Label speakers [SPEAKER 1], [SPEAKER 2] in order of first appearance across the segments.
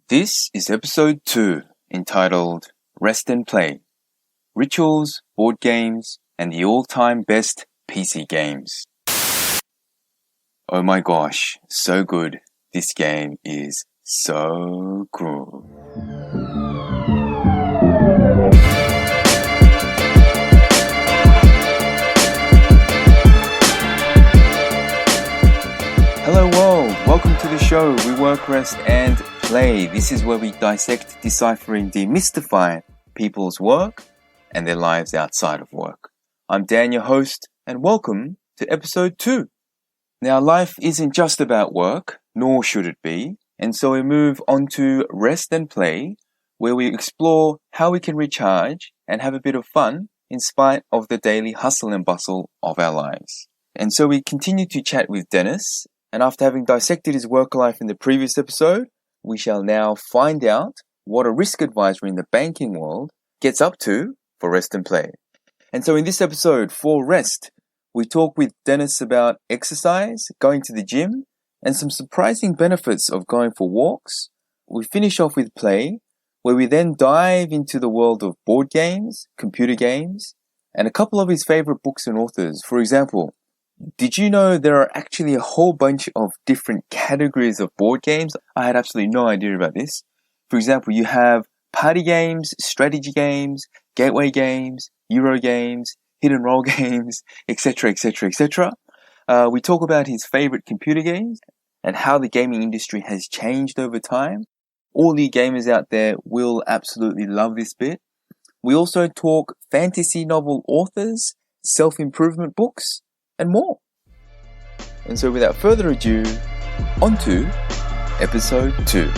[SPEAKER 1] This is episode 2, entitled Rest and Play, Rituals, Board Games, and the All-Time Best PC Games. Oh my gosh, so good. This game is so cool. Hello world, welcome to the show. We work, rest, and play. This is where we dissect, decipher, and demystify people's work and their lives outside of work. I'm Dan, your host, and welcome to episode 2. Now, life isn't just about work, nor should it be, and so we move on to rest and play, where we explore how we can recharge and have a bit of fun in spite of the daily hustle and bustle of our lives. And so we continue to chat with Dennis, and after having dissected his work life in the previous episode, we shall now find out what a risk advisor in the banking world gets up to for rest and play. And so in this episode, for rest, we talk with Dennis about exercise, going to the gym, and some surprising benefits of going for walks. We finish off with play, where we then dive into the world of board games, computer games, and a couple of his favorite books and authors. For example, did you know there are actually a whole bunch of different categories of board games? I had absolutely no idea about this. For example, you have party games, strategy games, gateway games, Euro games, hit and roll games, etc., etc., etc. We talk about his favorite computer games and how the gaming industry has changed over time. All you gamers out there will absolutely love this bit. We also talk fantasy novel authors, self-improvement books, and more. And so without further ado, on to episode 2.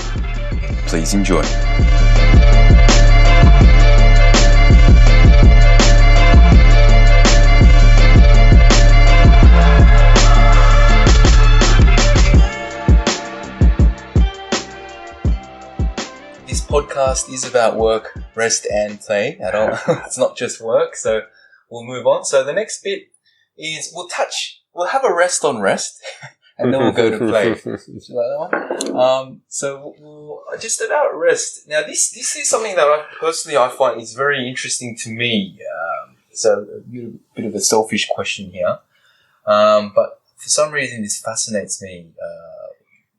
[SPEAKER 1] Please enjoy. This podcast is about work, rest, and play. It's not just work, so we'll move on. So the next bit is we'll have a rest on rest, and then we'll go to play. So just about rest. Now, this is something that I find is very interesting to me. So a bit of a selfish question here, but for some reason this fascinates me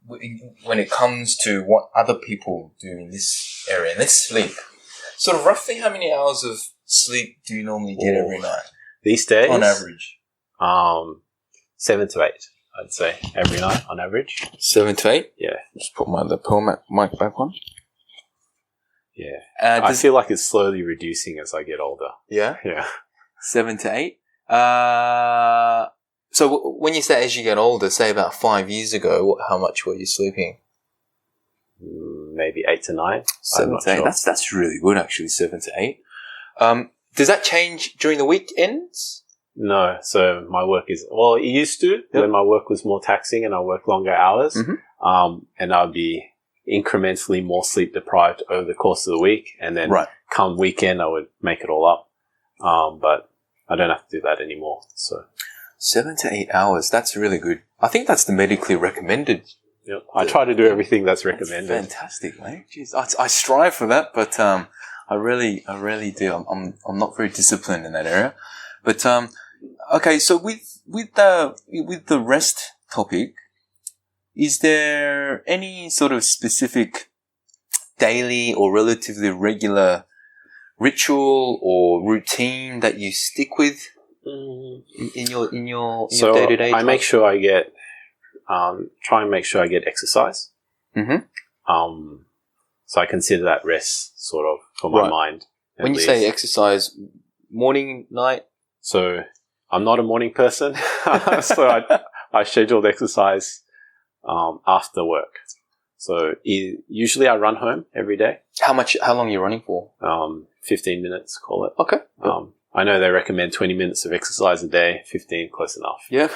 [SPEAKER 1] when it comes to what other people do in this area. And let's sleep. Sort of roughly how many hours of sleep do you normally get every night?
[SPEAKER 2] These days?
[SPEAKER 1] On average.
[SPEAKER 2] 7 to 8, I'd say, every night on average.
[SPEAKER 1] 7 to 8?
[SPEAKER 2] Yeah.
[SPEAKER 1] Just put my lapel mic back on.
[SPEAKER 2] Yeah. I feel like it's slowly reducing as I get older.
[SPEAKER 1] Yeah?
[SPEAKER 2] Yeah.
[SPEAKER 1] 7 to 8? So when you say as you get older, say about 5 years ago, how much were you sleeping?
[SPEAKER 2] Maybe 8 to 9.
[SPEAKER 1] 7 to 8. Sure. That's really good, actually, 7 to 8. Does that change during the weekends?
[SPEAKER 2] No. So my work it used to when my work was more taxing and I worked longer hours. Mm-hmm. And I'd be incrementally more sleep deprived over the course of the week. And then come weekend, I would make it all up. But I don't have to do that anymore. So
[SPEAKER 1] 7 to 8 hours. That's really good. I think that's the medically recommended.
[SPEAKER 2] Yep. I try to do everything that's recommended.
[SPEAKER 1] That's fantastic, mate. Jeez, I strive for that, but I really do. I'm not very disciplined in that area. But okay, so with the rest topic, is there any sort of specific daily or relatively regular ritual or routine that you stick with in your day-to-day?
[SPEAKER 2] So I make sure I get try and make sure I get exercise. Mm-hmm. So I consider that rest sort of for my mind.
[SPEAKER 1] When you say exercise, morning, night?
[SPEAKER 2] So I'm not a morning person, so I scheduled exercise after work. So usually I run home every day.
[SPEAKER 1] How long are you running for?
[SPEAKER 2] 15 minutes, call it.
[SPEAKER 1] Okay.
[SPEAKER 2] I know they recommend 20 minutes of exercise a day, 15 close enough.
[SPEAKER 1] Yeah.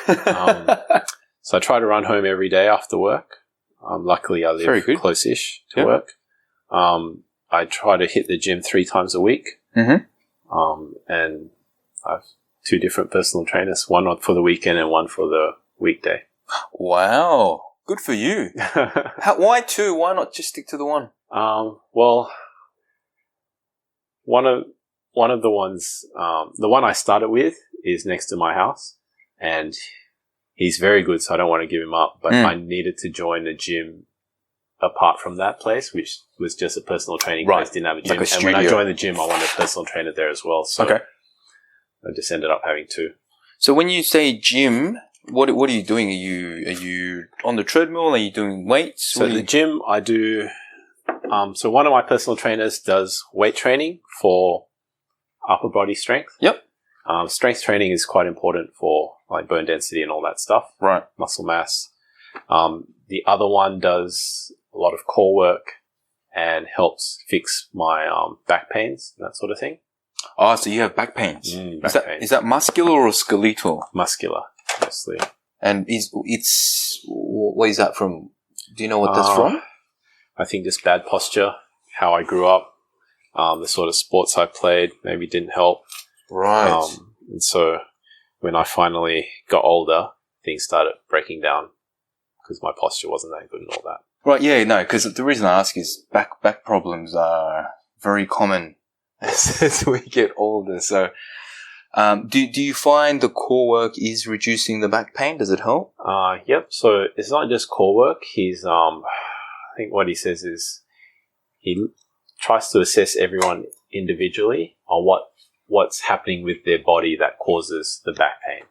[SPEAKER 2] So I try to run home every day after work. Luckily I live close-ish to work. I try to hit the gym 3 times a week. Mm-hmm. And I've 2 different personal trainers, one for the weekend and one for the weekday.
[SPEAKER 1] Wow. Good for you. Why 2? Why not just stick to the one?
[SPEAKER 2] Well, one of the ones, the one I started with is next to my house, and he's very good, so I don't want to give him up, but I needed to join a gym apart from that place, which was just a personal training place, didn't have a gym. And when I joined the gym, I wanted a personal trainer there as well, so I just ended up having two.
[SPEAKER 1] So when you say gym, what are you doing? Are you on the treadmill? Are you doing weights?
[SPEAKER 2] So the gym I do, so one of my personal trainers does weight training for upper body strength.
[SPEAKER 1] Yep.
[SPEAKER 2] Strength training is quite important for like bone density and all that stuff.
[SPEAKER 1] Right.
[SPEAKER 2] Muscle mass. The other one does a lot of core work and helps fix my back pains, that sort of thing.
[SPEAKER 1] Oh, so you have back pains. Is that muscular or skeletal?
[SPEAKER 2] Muscular, mostly.
[SPEAKER 1] And what is that from? Do you know what that's from?
[SPEAKER 2] I think just bad posture, how I grew up, the sort of sports I played maybe didn't help.
[SPEAKER 1] Right.
[SPEAKER 2] And so when I finally got older, things started breaking down because my posture wasn't that good and all that.
[SPEAKER 1] Right, yeah, no, because the reason I ask is back problems are very common as we get older. So, do you find the core work is reducing the back pain? Does it help?
[SPEAKER 2] Yep. So it's not just core work. He's, I think what he says is he tries to assess everyone individually on what's happening with their body that causes the back pain.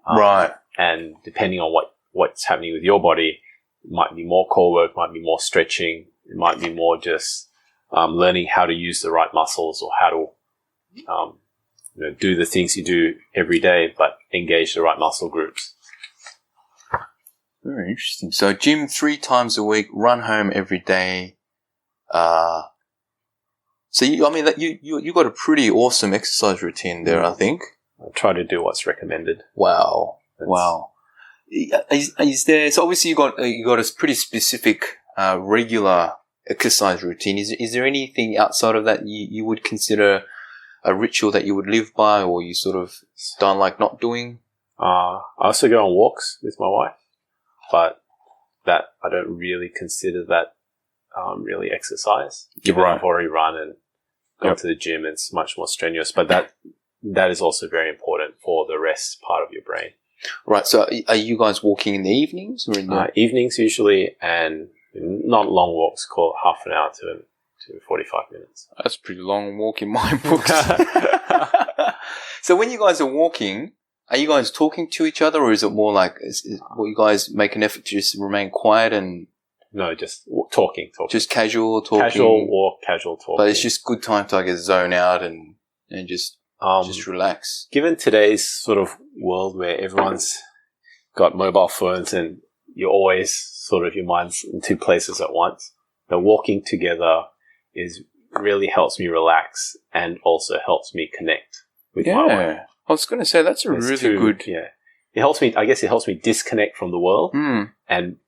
[SPEAKER 1] Right.
[SPEAKER 2] And depending on what's happening with your body, it might be more core work, might be more stretching, it might be more just learning how to use the right muscles or how to do the things you do every day, but engage the right muscle groups.
[SPEAKER 1] Very interesting. So gym 3 times a week, run home every day. So you got a pretty awesome exercise routine there, I think.
[SPEAKER 2] I try to do what's recommended.
[SPEAKER 1] Wow. Wow. Is there, so obviously you got a pretty specific, regular exercise routine. Is there anything outside of that you would consider a ritual that you would live by, or you sort of don't like not doing?
[SPEAKER 2] I also go on walks with my wife, but that I don't really consider that really exercise. Given I've already run and gone to the gym, it's much more strenuous. But that is also very important for the rest part of your brain.
[SPEAKER 1] Right. So are you guys walking in the evenings or in the
[SPEAKER 2] evenings usually, and not long walks, call it half an hour to 45 minutes.
[SPEAKER 1] That's a pretty long walk in my books. So when you guys are walking, are you guys talking to each other, or is it more like will you guys make an effort to just remain quiet and?
[SPEAKER 2] No, just talking.
[SPEAKER 1] Just casual talking.
[SPEAKER 2] Casual walk, casual talking.
[SPEAKER 1] But it's just good time to, I guess, zone out and just relax.
[SPEAKER 2] Given today's sort of world where everyone's got mobile phones and you're always sort of your mind's in two places at once, the walking together really helps me relax and also helps me connect with my wife.
[SPEAKER 1] I was going to say that's good.
[SPEAKER 2] Yeah, it helps me. I guess it helps me disconnect from the world and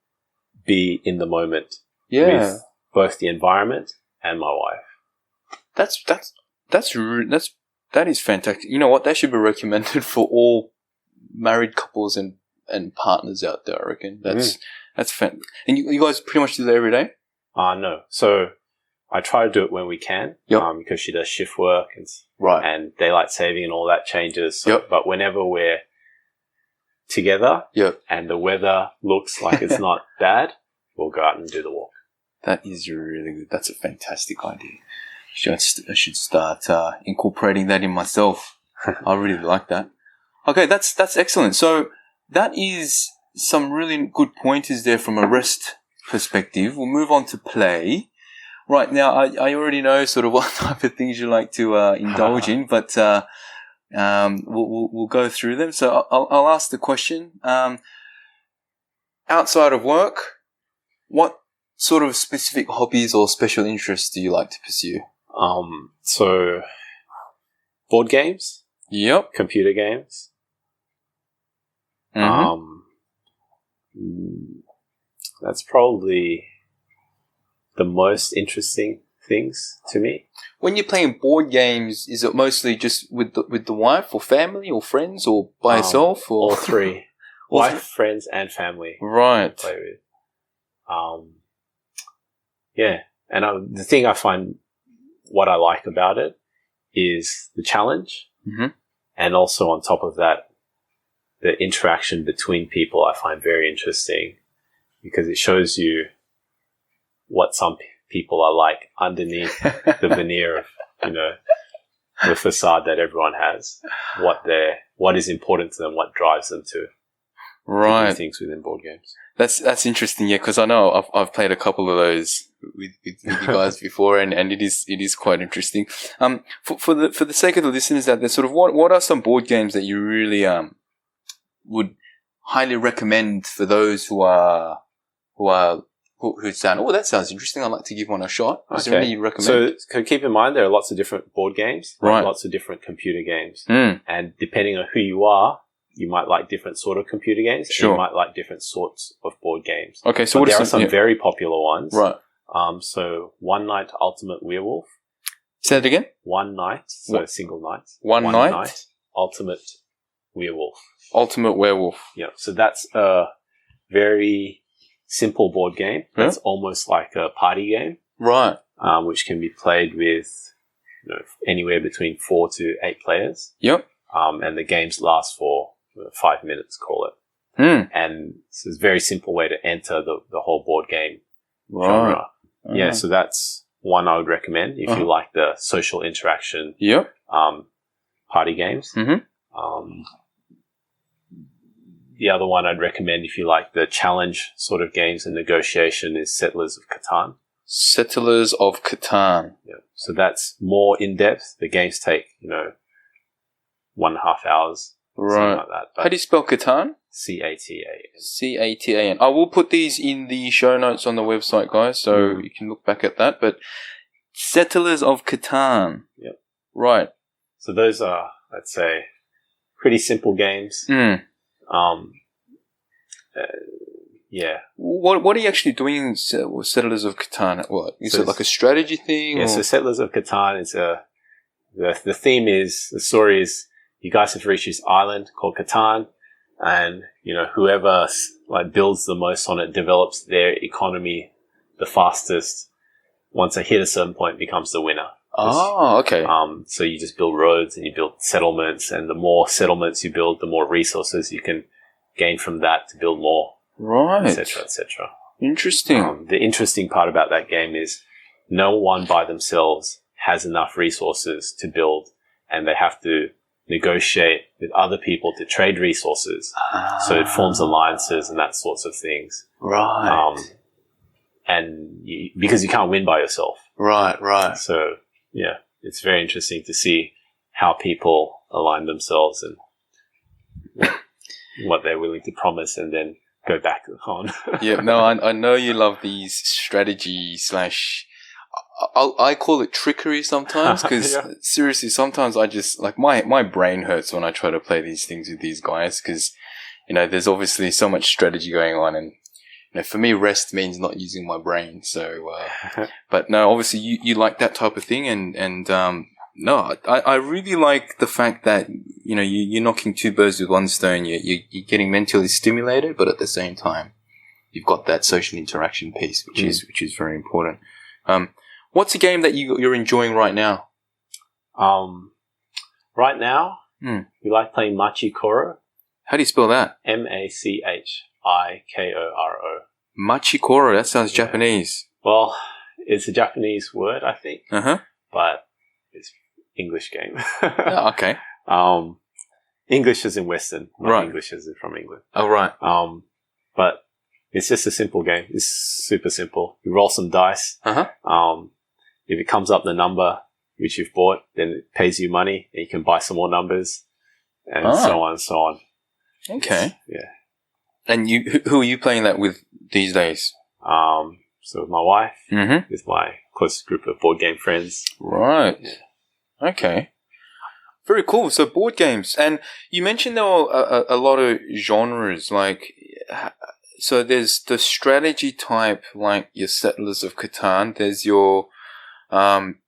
[SPEAKER 2] be in the moment with both the environment and my wife.
[SPEAKER 1] That is fantastic. You know what? That should be recommended for all married couples and partners out there, I reckon. That's fantastic. And you guys pretty much do that every day?
[SPEAKER 2] No. So I try to do it when we can, because she does shift work and daylight saving and all that changes. So, but whenever we're together and the weather looks like it's not bad, we'll go out and do the walk. That
[SPEAKER 1] is really good. That's a fantastic idea. I should start incorporating that in myself. I really like that. Okay, that's excellent. So that is some really good pointers there from a rest perspective. We'll move on to play. Right now, I already know sort of what type of things you like to indulge in, but we'll go through them. So I'll ask the question. Outside of work, what sort of specific hobbies or special interests do you like to pursue?
[SPEAKER 2] So board games.
[SPEAKER 1] Yep.
[SPEAKER 2] Computer games. That's probably the most interesting things to me.
[SPEAKER 1] When you're playing board games, is it mostly just with the wife or family or friends or by yourself? Or?
[SPEAKER 2] All three. Wife, friends and family.
[SPEAKER 1] Right.
[SPEAKER 2] To play with. And the thing I find what I like about it is the challenge. And also on top of that, the interaction between people I find very interesting because it shows you what some people are like underneath the veneer of, the facade that everyone has, what is important to them, what drives them to do things within board games.
[SPEAKER 1] That's interesting, yeah, because I know I've played a couple of those with you guys before, and it is quite interesting. For the sake of the listeners out there, sort of what are some board games that you really would highly recommend for those who sound, oh, that sounds interesting, I'd like to give one a shot. Is there any you recommend?
[SPEAKER 2] So keep in mind there are lots of different board games, lots of different computer games, and depending on who you are, you might like different sort of computer games. Sure. And you might like different sorts of board games.
[SPEAKER 1] Okay, so
[SPEAKER 2] there are some very popular ones.
[SPEAKER 1] Right.
[SPEAKER 2] So One Night Ultimate Werewolf.
[SPEAKER 1] Say that again?
[SPEAKER 2] One Night, so single night.
[SPEAKER 1] One night?
[SPEAKER 2] Ultimate Werewolf.
[SPEAKER 1] Ultimate Werewolf.
[SPEAKER 2] Yeah, so that's a very simple board game. That's almost like a party game.
[SPEAKER 1] Right.
[SPEAKER 2] Which can be played with anywhere between 4 to 8 players.
[SPEAKER 1] Yep.
[SPEAKER 2] And the games last for 5 minutes, call it. And so it's a very simple way to enter the whole board game genre. Yeah, so that's one I would recommend if you like the social interaction party games. The other one I'd recommend if you like the challenge sort of games and negotiation is Settlers of Catan.
[SPEAKER 1] Settlers of Catan.
[SPEAKER 2] Yeah. So that's more in-depth. The games take, 1.5 hours. Something like that. But
[SPEAKER 1] how do you spell Catan?
[SPEAKER 2] C-A-T-A-N.
[SPEAKER 1] C-A-T-A-N. I will put these in the show notes on the website, guys, so you can look back at that. But Settlers of Catan.
[SPEAKER 2] Yep.
[SPEAKER 1] Right.
[SPEAKER 2] So those are, let's say, pretty simple games. Yeah.
[SPEAKER 1] What are you actually doing in Settlers of Catan? What is it, like a strategy thing?
[SPEAKER 2] Yeah. So Settlers of Catan is the theme is, the story is, you guys have reached this island called Catan, and whoever builds the most on it develops their economy the fastest. Once they hit a certain point, becomes the winner.
[SPEAKER 1] Oh, okay.
[SPEAKER 2] So you just build roads and you build settlements, and the more settlements you build, the more resources you can gain from that to build more.
[SPEAKER 1] Right.
[SPEAKER 2] Etc. Etc.
[SPEAKER 1] Interesting.
[SPEAKER 2] The interesting part about that game is no one by themselves has enough resources to build, and they have to negotiate with other people to trade resources. So it forms alliances and that sorts of things.
[SPEAKER 1] Right.
[SPEAKER 2] And because you can't win by yourself.
[SPEAKER 1] Right.
[SPEAKER 2] So, yeah, it's very interesting to see how people align themselves and what they're willing to promise and then go back on.
[SPEAKER 1] Yeah, no, I know you love these strategy / I call it trickery sometimes because seriously, sometimes I just my brain hurts when I try to play these things with these guys because, there's obviously so much strategy going on, and for me, rest means not using my brain. So, but no, obviously you like that type of thing, and no, I really like the fact that you're knocking two birds with one stone. You're getting mentally stimulated, but at the same time, you've got that social interaction piece, which is very important. What's a game that you're enjoying right now?
[SPEAKER 2] Right now, we like playing Machikoro.
[SPEAKER 1] How do you spell that?
[SPEAKER 2] Machikoro.
[SPEAKER 1] Machikoro. That sounds Japanese.
[SPEAKER 2] Well, it's a Japanese word, I think. But it's English game.
[SPEAKER 1] Oh, okay.
[SPEAKER 2] English is in Western, not
[SPEAKER 1] right.
[SPEAKER 2] English is from England.
[SPEAKER 1] Oh, right.
[SPEAKER 2] But it's just a simple game. It's super simple. You roll some dice. If it comes up the number which you've bought, then it pays you money, and you can buy some more numbers, and so on and so on.
[SPEAKER 1] Okay.
[SPEAKER 2] Yeah.
[SPEAKER 1] And who are you playing that with these days?
[SPEAKER 2] So with my wife, with my closest group of board game friends.
[SPEAKER 1] Right.
[SPEAKER 2] Yeah.
[SPEAKER 1] Okay. Very cool. So board games, and you mentioned there were a lot of genres. So there's the strategy type, like your Settlers of Catan. There's your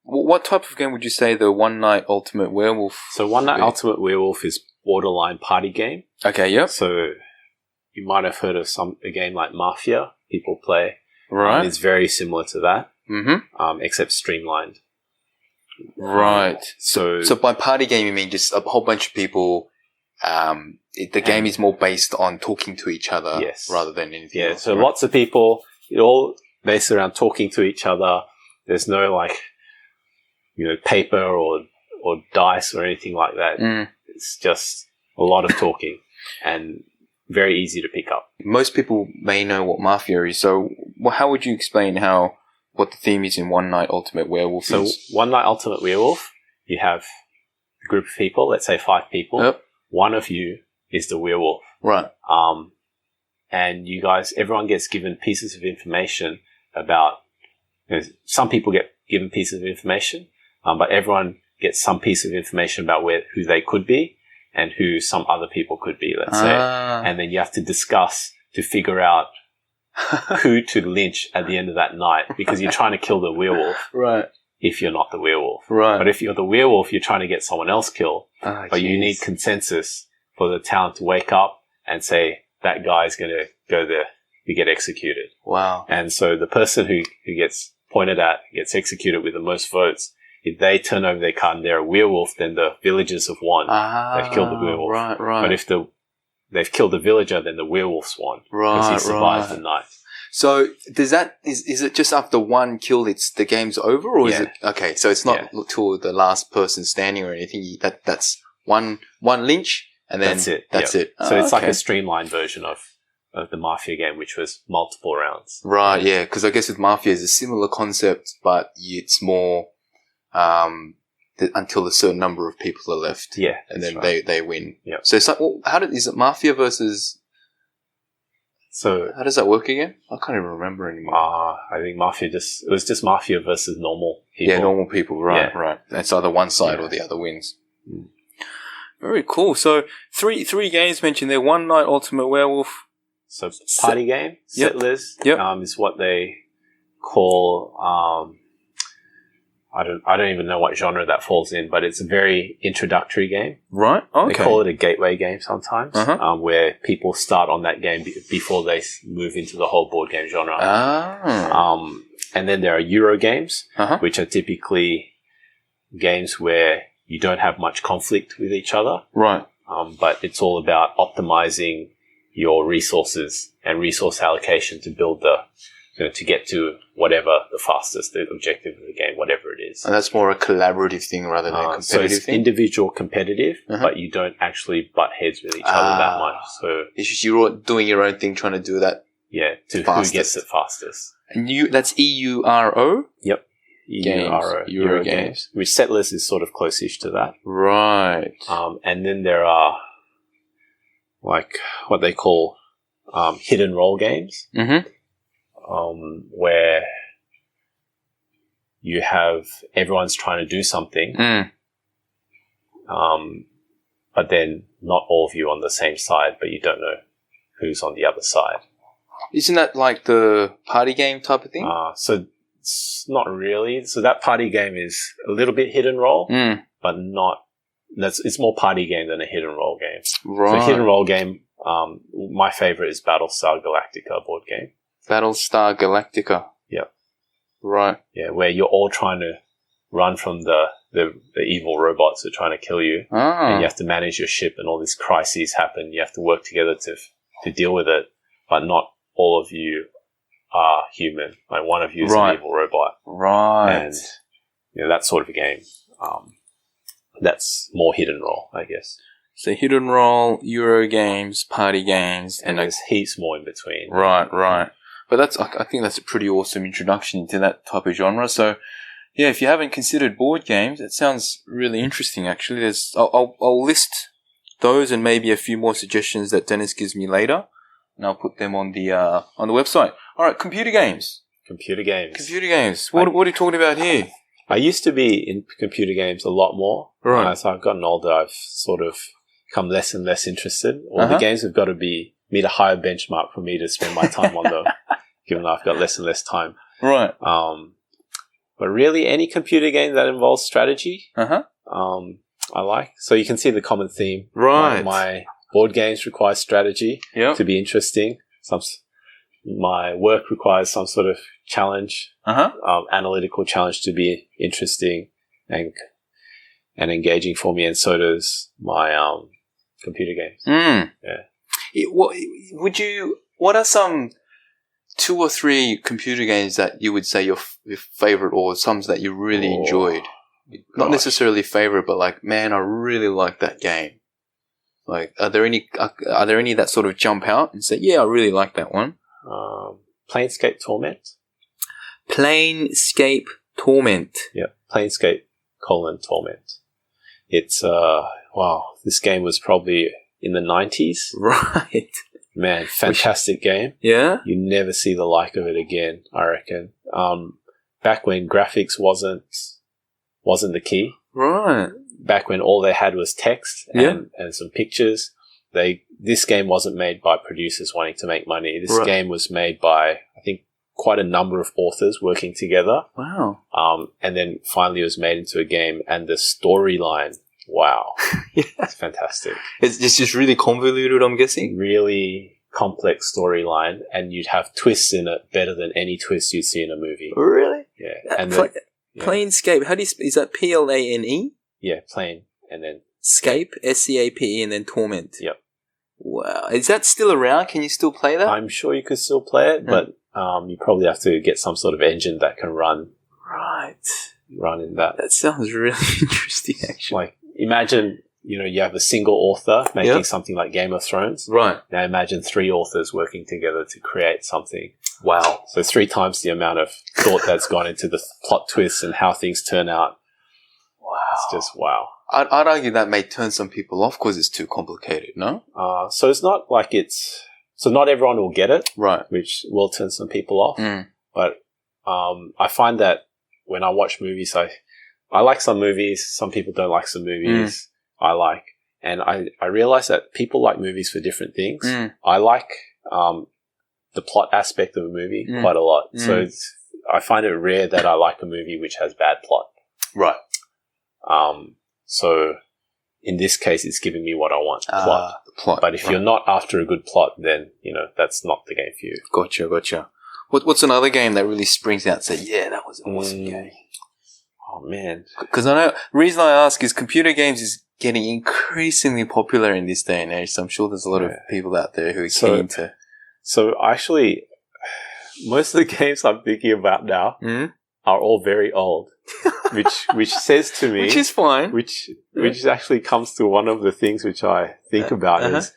[SPEAKER 1] what type of game would you say the One Night Ultimate Werewolf?
[SPEAKER 2] So One Night Ultimate Werewolf is borderline party game.
[SPEAKER 1] Okay. Yep.
[SPEAKER 2] So you might have heard of a game like Mafia. People play.
[SPEAKER 1] Right.
[SPEAKER 2] It's very similar to that. except streamlined.
[SPEAKER 1] Right.
[SPEAKER 2] So
[SPEAKER 1] by party game, you mean just a whole bunch of people. The game is more based on talking to each other, rather than anything else.
[SPEAKER 2] So lots of people, it all based around talking to each other. There's no paper or dice or anything like that. It's just a lot of talking and very easy to pick up.
[SPEAKER 1] Most people may know what Mafia is. So how would you explain what the theme is in One Night Ultimate Werewolf
[SPEAKER 2] So
[SPEAKER 1] is?
[SPEAKER 2] One Night Ultimate Werewolf, you have a group of people, let's say 5 people.
[SPEAKER 1] Yep.
[SPEAKER 2] One of you is the werewolf.
[SPEAKER 1] Right.
[SPEAKER 2] And you guys, everyone gets given pieces of information about, some people get given pieces of information, but everyone gets some piece of information about who they could be and who some other people could be, let's say. And then you have to discuss to figure out who to lynch at the end of that night, because you're trying to kill the werewolf.
[SPEAKER 1] Right.
[SPEAKER 2] If you're not the werewolf.
[SPEAKER 1] Right.
[SPEAKER 2] But if you're the werewolf, you're trying to get someone else killed. But you need consensus for the town to wake up and say, that guy's going to go there to get executed.
[SPEAKER 1] Wow.
[SPEAKER 2] And so the person who gets pointed at gets executed with the most votes. If they turn over their card and they're a werewolf, then the villagers have won. They've killed the werewolf.
[SPEAKER 1] Right, right.
[SPEAKER 2] But if they've killed the villager, then the werewolf's won. Because he survived the night.
[SPEAKER 1] So is it just after one kill the game's over, or is it okay? So it's not till the last person standing or anything. That's one lynch, and then that's it. That's it.
[SPEAKER 2] So it's like a streamlined version of the Mafia game, which was multiple rounds.
[SPEAKER 1] Right. Yeah. Because I guess with Mafia it's a similar concept, but it's more until a certain number of people are left.
[SPEAKER 2] Yeah.
[SPEAKER 1] And then
[SPEAKER 2] right.
[SPEAKER 1] they win.
[SPEAKER 2] Yeah.
[SPEAKER 1] So it's like, is it Mafia versus?
[SPEAKER 2] So
[SPEAKER 1] how does that work again? I can't even remember anymore.
[SPEAKER 2] I think it was just Mafia versus normal people.
[SPEAKER 1] Yeah, normal people. Right, right. It's either one side or the other wins. Very cool. So three games mentioned there. One Night Ultimate Werewolf.
[SPEAKER 2] So party game, Settlers, is what they call. I don't even know what genre that falls in, but it's a very introductory game.
[SPEAKER 1] Right. Okay.
[SPEAKER 2] They call it a gateway game sometimes, where people start on that game before they move into the whole board game genre. And then there are Euro games, which are typically games where you don't have much conflict with each other.
[SPEAKER 1] Right.
[SPEAKER 2] But it's all about optimizing your resources and resource allocation to build to get to whatever the fastest, the objective of the game, whatever it is.
[SPEAKER 1] And that's more a collaborative thing rather than a competitive
[SPEAKER 2] so it's
[SPEAKER 1] thing?
[SPEAKER 2] individual competitive, but you don't actually butt heads with each other that much. So
[SPEAKER 1] it's just you're doing your own thing, trying to do that.
[SPEAKER 2] Yeah, to fastest. Who gets it fastest.
[SPEAKER 1] And that's EURO?
[SPEAKER 2] Yep. EURO. Euro games. Which Settlers is sort of close-ish to that.
[SPEAKER 1] Right.
[SPEAKER 2] And then there are like what they call hidden role games. Where you have everyone's trying to do something, but then not all of you on the same side, but you don't know who's on the other side.
[SPEAKER 1] Isn't that like the party game type of thing?
[SPEAKER 2] So it's not really. So that party game is a little bit hidden role, but not. It's more party game than a hidden role game.
[SPEAKER 1] Right.
[SPEAKER 2] So hidden role game. My favorite is Battlestar Galactica board game.
[SPEAKER 1] Battlestar Galactica.
[SPEAKER 2] Yep.
[SPEAKER 1] Right.
[SPEAKER 2] Yeah, where you're all trying to run from the evil robots that are trying to kill you. And you have to manage your ship and all these crises happen. You have to work together to deal with it. But not all of you are human. Like one of you is an evil robot.
[SPEAKER 1] Right.
[SPEAKER 2] And that sort of a game. That's more hidden role, I guess.
[SPEAKER 1] So hidden role, Euro games, party games.
[SPEAKER 2] And there's heaps more in between.
[SPEAKER 1] Right, right. But I think that's a pretty awesome introduction to that type of genre. So, yeah, if you haven't considered board games, it sounds really interesting. Actually, I'll list those and maybe a few more suggestions that Dennis gives me later, and I'll put them on the website. All right, computer games.
[SPEAKER 2] Computer games.
[SPEAKER 1] Computer games. What are you talking about here?
[SPEAKER 2] I used to be in computer games a lot more.
[SPEAKER 1] Right.
[SPEAKER 2] As I've gotten older, I've sort of become less and less interested. Or the games have got to meet a higher benchmark for me to spend my time on them, given that I've got less and less time.
[SPEAKER 1] Right.
[SPEAKER 2] But really, any computer game that involves strategy, I like. So you can see the common theme.
[SPEAKER 1] Right.
[SPEAKER 2] My board games require strategy
[SPEAKER 1] to
[SPEAKER 2] be interesting. My work requires some sort of challenge, analytical challenge to be interesting and engaging for me, and so does my computer games.
[SPEAKER 1] Yeah. What are some 2 or 3 computer games that you would say your favorite, or some that you really enjoyed? Not necessarily favorite, but like, man, I really like that game. Like, are there any that sort of jump out and say, yeah, I really like that one?
[SPEAKER 2] Planescape Torment.
[SPEAKER 1] Planescape Torment.
[SPEAKER 2] Yeah, Planescape Torment. It's this game was probably in the 90s.
[SPEAKER 1] Right.
[SPEAKER 2] Man, fantastic game.
[SPEAKER 1] Yeah?
[SPEAKER 2] You never see the like of it again, I reckon. Back when graphics wasn't the key.
[SPEAKER 1] Right.
[SPEAKER 2] Back when all they had was text and some pictures. This game wasn't made by producers wanting to make money. This game was made by, I think, quite a number of authors working together.
[SPEAKER 1] Wow.
[SPEAKER 2] And then finally it was made into a game, and the storyline, wow. It's fantastic.
[SPEAKER 1] It's just really convoluted, I'm guessing?
[SPEAKER 2] Really complex storyline, and you'd have twists in it better than any twist you'd see in a movie.
[SPEAKER 1] Really?
[SPEAKER 2] Yeah. And
[SPEAKER 1] Planescape, is that Plane?
[SPEAKER 2] Yeah, plane, and then
[SPEAKER 1] Scape, SCAPE, and then Torment.
[SPEAKER 2] Yep.
[SPEAKER 1] Wow. Is that still around? Can you still play that?
[SPEAKER 2] I'm sure you could still play it, but you probably have to get some sort of engine that can run in that.
[SPEAKER 1] That sounds really interesting, actually.
[SPEAKER 2] Like, imagine, you have a single author making something like Game of Thrones.
[SPEAKER 1] Right.
[SPEAKER 2] Now imagine 3 authors working together to create something.
[SPEAKER 1] Wow.
[SPEAKER 2] So 3 times the amount of thought that's gone into the plot twists and how things turn out.
[SPEAKER 1] Wow.
[SPEAKER 2] It's just wow.
[SPEAKER 1] I'd argue that may turn some people off because it's too complicated, no?
[SPEAKER 2] So it's not like so not everyone will get it.
[SPEAKER 1] Right.
[SPEAKER 2] Which will turn some people off. But I find that when I watch movies, I like some movies, some people don't like some movies I like. And I realize that people like movies for different things. I like the plot aspect of a movie quite a lot. So I find it rare that I like a movie which has bad plot.
[SPEAKER 1] Right.
[SPEAKER 2] So in this case, it's giving me what I want, the plot. But if you're not after a good plot, then, that's not the game for you.
[SPEAKER 1] Gotcha. What's another game that really springs out and say, yeah, that was an awesome game?
[SPEAKER 2] Oh, man.
[SPEAKER 1] Because I know, the reason I ask is computer games is getting increasingly popular in this day and age, so I'm sure there's a lot of people out there who are keen to...
[SPEAKER 2] So actually, most of the games I'm thinking about now are all very old. which says to me,
[SPEAKER 1] which is fine,
[SPEAKER 2] which actually comes to one of the things which I think about is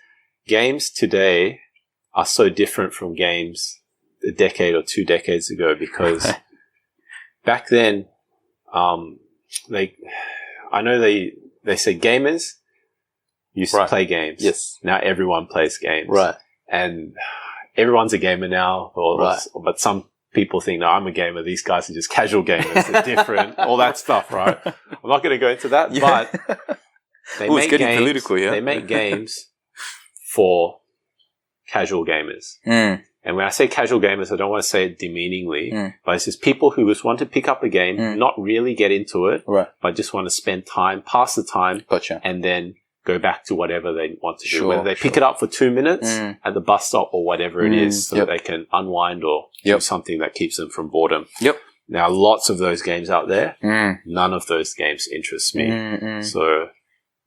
[SPEAKER 2] games today are so different from games a decade or 2 decades ago, because back then, I know they say gamers used to play games.
[SPEAKER 1] Yes.
[SPEAKER 2] Now everyone plays games.
[SPEAKER 1] Right.
[SPEAKER 2] And everyone's a gamer now, but some people think, no, I'm a gamer. These guys are just casual gamers. They're different. All that stuff, right? I'm not going to go into that, but they make games. Political, yeah. They make games for casual gamers. And when I say casual gamers, I don't want to say it demeaningly, but it's just people who just want to pick up a game, not really get into it, but just want to spend time, pass the time, and then go back to whatever they want to do. Whether they pick it up for 2 minutes at the bus stop or whatever it is, so that they can unwind or do something that keeps them from boredom. Now, lots of those games out there, none of those games interest me. So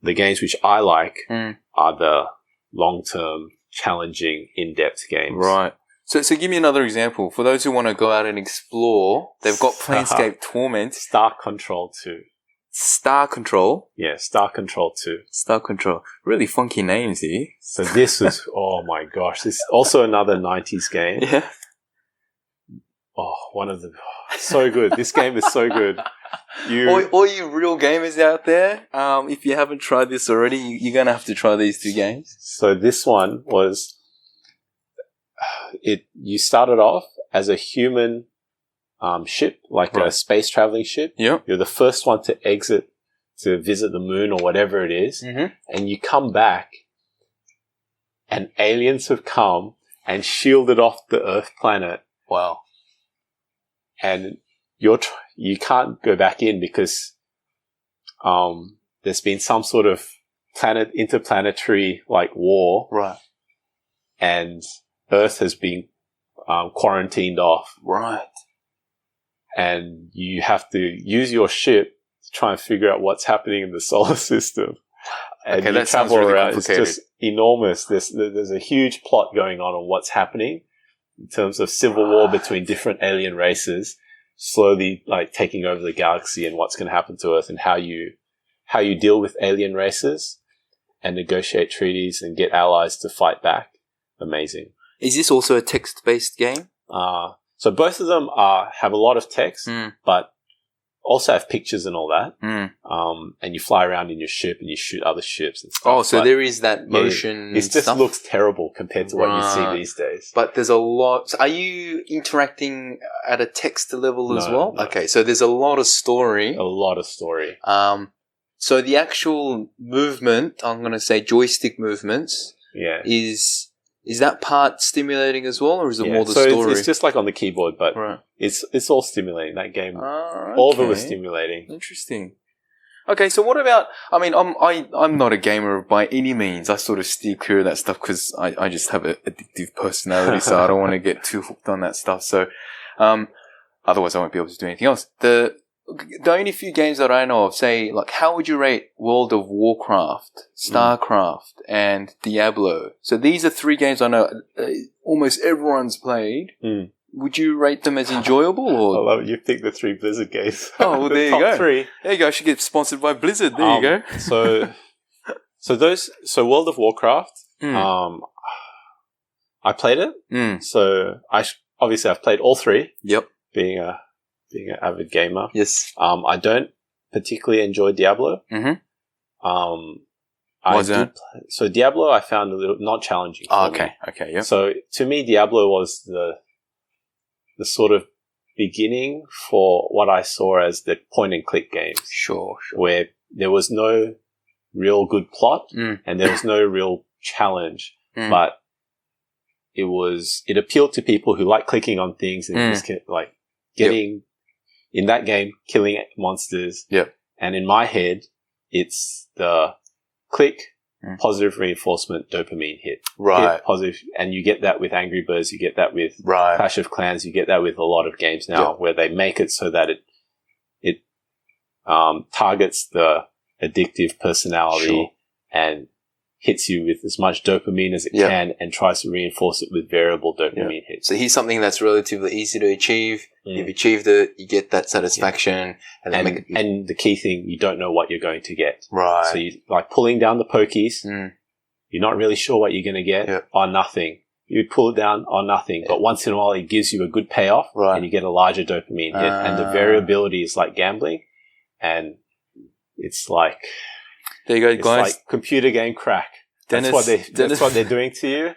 [SPEAKER 2] the games which I like are the long-term, challenging, in-depth games.
[SPEAKER 1] Right. So give me another example. For those who want to go out and explore, they've got Planescape Torment.
[SPEAKER 2] Star Control 2.
[SPEAKER 1] Star Control?
[SPEAKER 2] Yeah, Star Control 2.
[SPEAKER 1] Star Control. Really funky names here.
[SPEAKER 2] So this was, oh my gosh, this is also another 90s game.
[SPEAKER 1] Yeah.
[SPEAKER 2] Oh, so good. This game is so good.
[SPEAKER 1] All you real gamers out there, if you haven't tried this already, you're going to have to try these 2 games.
[SPEAKER 2] So this one was, you started off as a human ship, like a space traveling ship.
[SPEAKER 1] Yep.
[SPEAKER 2] You're the first one to exit to visit the moon or whatever it is. And you come back and aliens have come and shielded off the Earth planet.
[SPEAKER 1] Wow.
[SPEAKER 2] And you can't go back in because there's been some sort of interplanetary war.
[SPEAKER 1] Right.
[SPEAKER 2] And Earth has been quarantined off.
[SPEAKER 1] Right.
[SPEAKER 2] and you have to use your ship to try and figure out what's happening in the solar system. And
[SPEAKER 1] okay, that sounds really complicated.
[SPEAKER 2] It's just enormous. There's a huge plot going on what's happening in terms of civil war between different alien races, slowly like taking over the galaxy, and what's going to happen to Earth, and how you deal with alien races and negotiate treaties and get allies to fight back. Amazing.
[SPEAKER 1] Is this also a text-based game?
[SPEAKER 2] So both of them have a lot of text, but also have pictures and all that. And you fly around in your ship and you shoot other ships and stuff.
[SPEAKER 1] Oh, so there is that motion.
[SPEAKER 2] It just looks terrible compared to what you see these days.
[SPEAKER 1] But there's a lot. So are you interacting at a text level as well?
[SPEAKER 2] No.
[SPEAKER 1] Okay, so there's a lot of story.
[SPEAKER 2] A lot of story.
[SPEAKER 1] So the actual movement, I'm going to say joystick movements, is that part stimulating as well, or is it more the story?
[SPEAKER 2] It's just like on the keyboard, but it's all stimulating. That game, all of it was stimulating.
[SPEAKER 1] Interesting. Okay, so what about? I mean, I'm not a gamer by any means. I sort of steer clear of that stuff because I just have an addictive personality, so I don't want to get too hooked on that stuff. So, otherwise I won't be able to do anything else. The only few games that I know of, say, like, how would you rate World of Warcraft, StarCraft, and Diablo? So these are 3 games I know almost everyone's played. Would you rate them as enjoyable? Or?
[SPEAKER 2] I love it. You picked the 3 Blizzard games.
[SPEAKER 1] Oh, well, there you go.
[SPEAKER 2] 3.
[SPEAKER 1] There you go. I should get sponsored by Blizzard. There you go.
[SPEAKER 2] So World of Warcraft, I played it. So obviously I've played all 3. Yep. Being an avid gamer. Yes. I don't particularly enjoy Diablo.
[SPEAKER 1] Why is that?
[SPEAKER 2] So Diablo I found a little not challenging for me.
[SPEAKER 1] Okay, yeah.
[SPEAKER 2] So to me Diablo was the sort of beginning for what I saw as the point and click games. Sure. Where there was no real good plot and there was no real challenge, but it appealed to people who like clicking on things and just like getting in that game, killing monsters. Yep. And in my head, it's the click, positive reinforcement, dopamine hit. Right. Hit, positive. And you get that with Angry Birds. You get that with Clash of Clans. You get that with a lot of games now where they make it so that it targets the addictive personality and hits you with as much dopamine as it can and tries to reinforce it with variable dopamine hits.
[SPEAKER 1] So here's something that's relatively easy to achieve. You've achieved it, you get that satisfaction.
[SPEAKER 2] And the key thing, you don't know what you're going to get. Right. So you like pulling down the pokies, you're not really sure what you're going to get or nothing. You pull it down or nothing, but once in a while it gives you a good payoff and you get a larger dopamine hit. And the variability is like gambling, and it's like...
[SPEAKER 1] There you go, guys.
[SPEAKER 2] It's like computer game crack. That's what they're doing to you.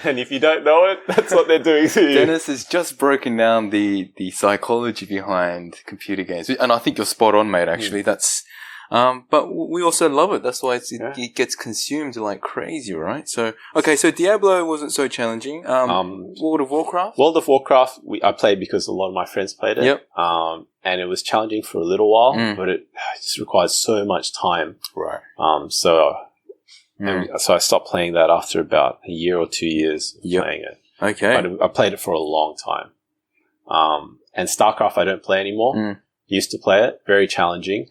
[SPEAKER 2] And if you don't know it, that's what they're doing to you.
[SPEAKER 1] Dennis has just broken down the psychology behind computer games. And I think you're spot on, mate, actually. That's, but we also love it. That's why it gets consumed like crazy, right? So, okay, so Diablo wasn't so challenging. World of Warcraft?
[SPEAKER 2] World of Warcraft, I played because a lot of my friends played it. Yep. And it was challenging for a little while, but it just requires so much time. Right. So I stopped playing that after about a year or 2 years of playing it. Okay. But I played it for a long time. And StarCraft I don't play anymore. Used to play it. Very challenging.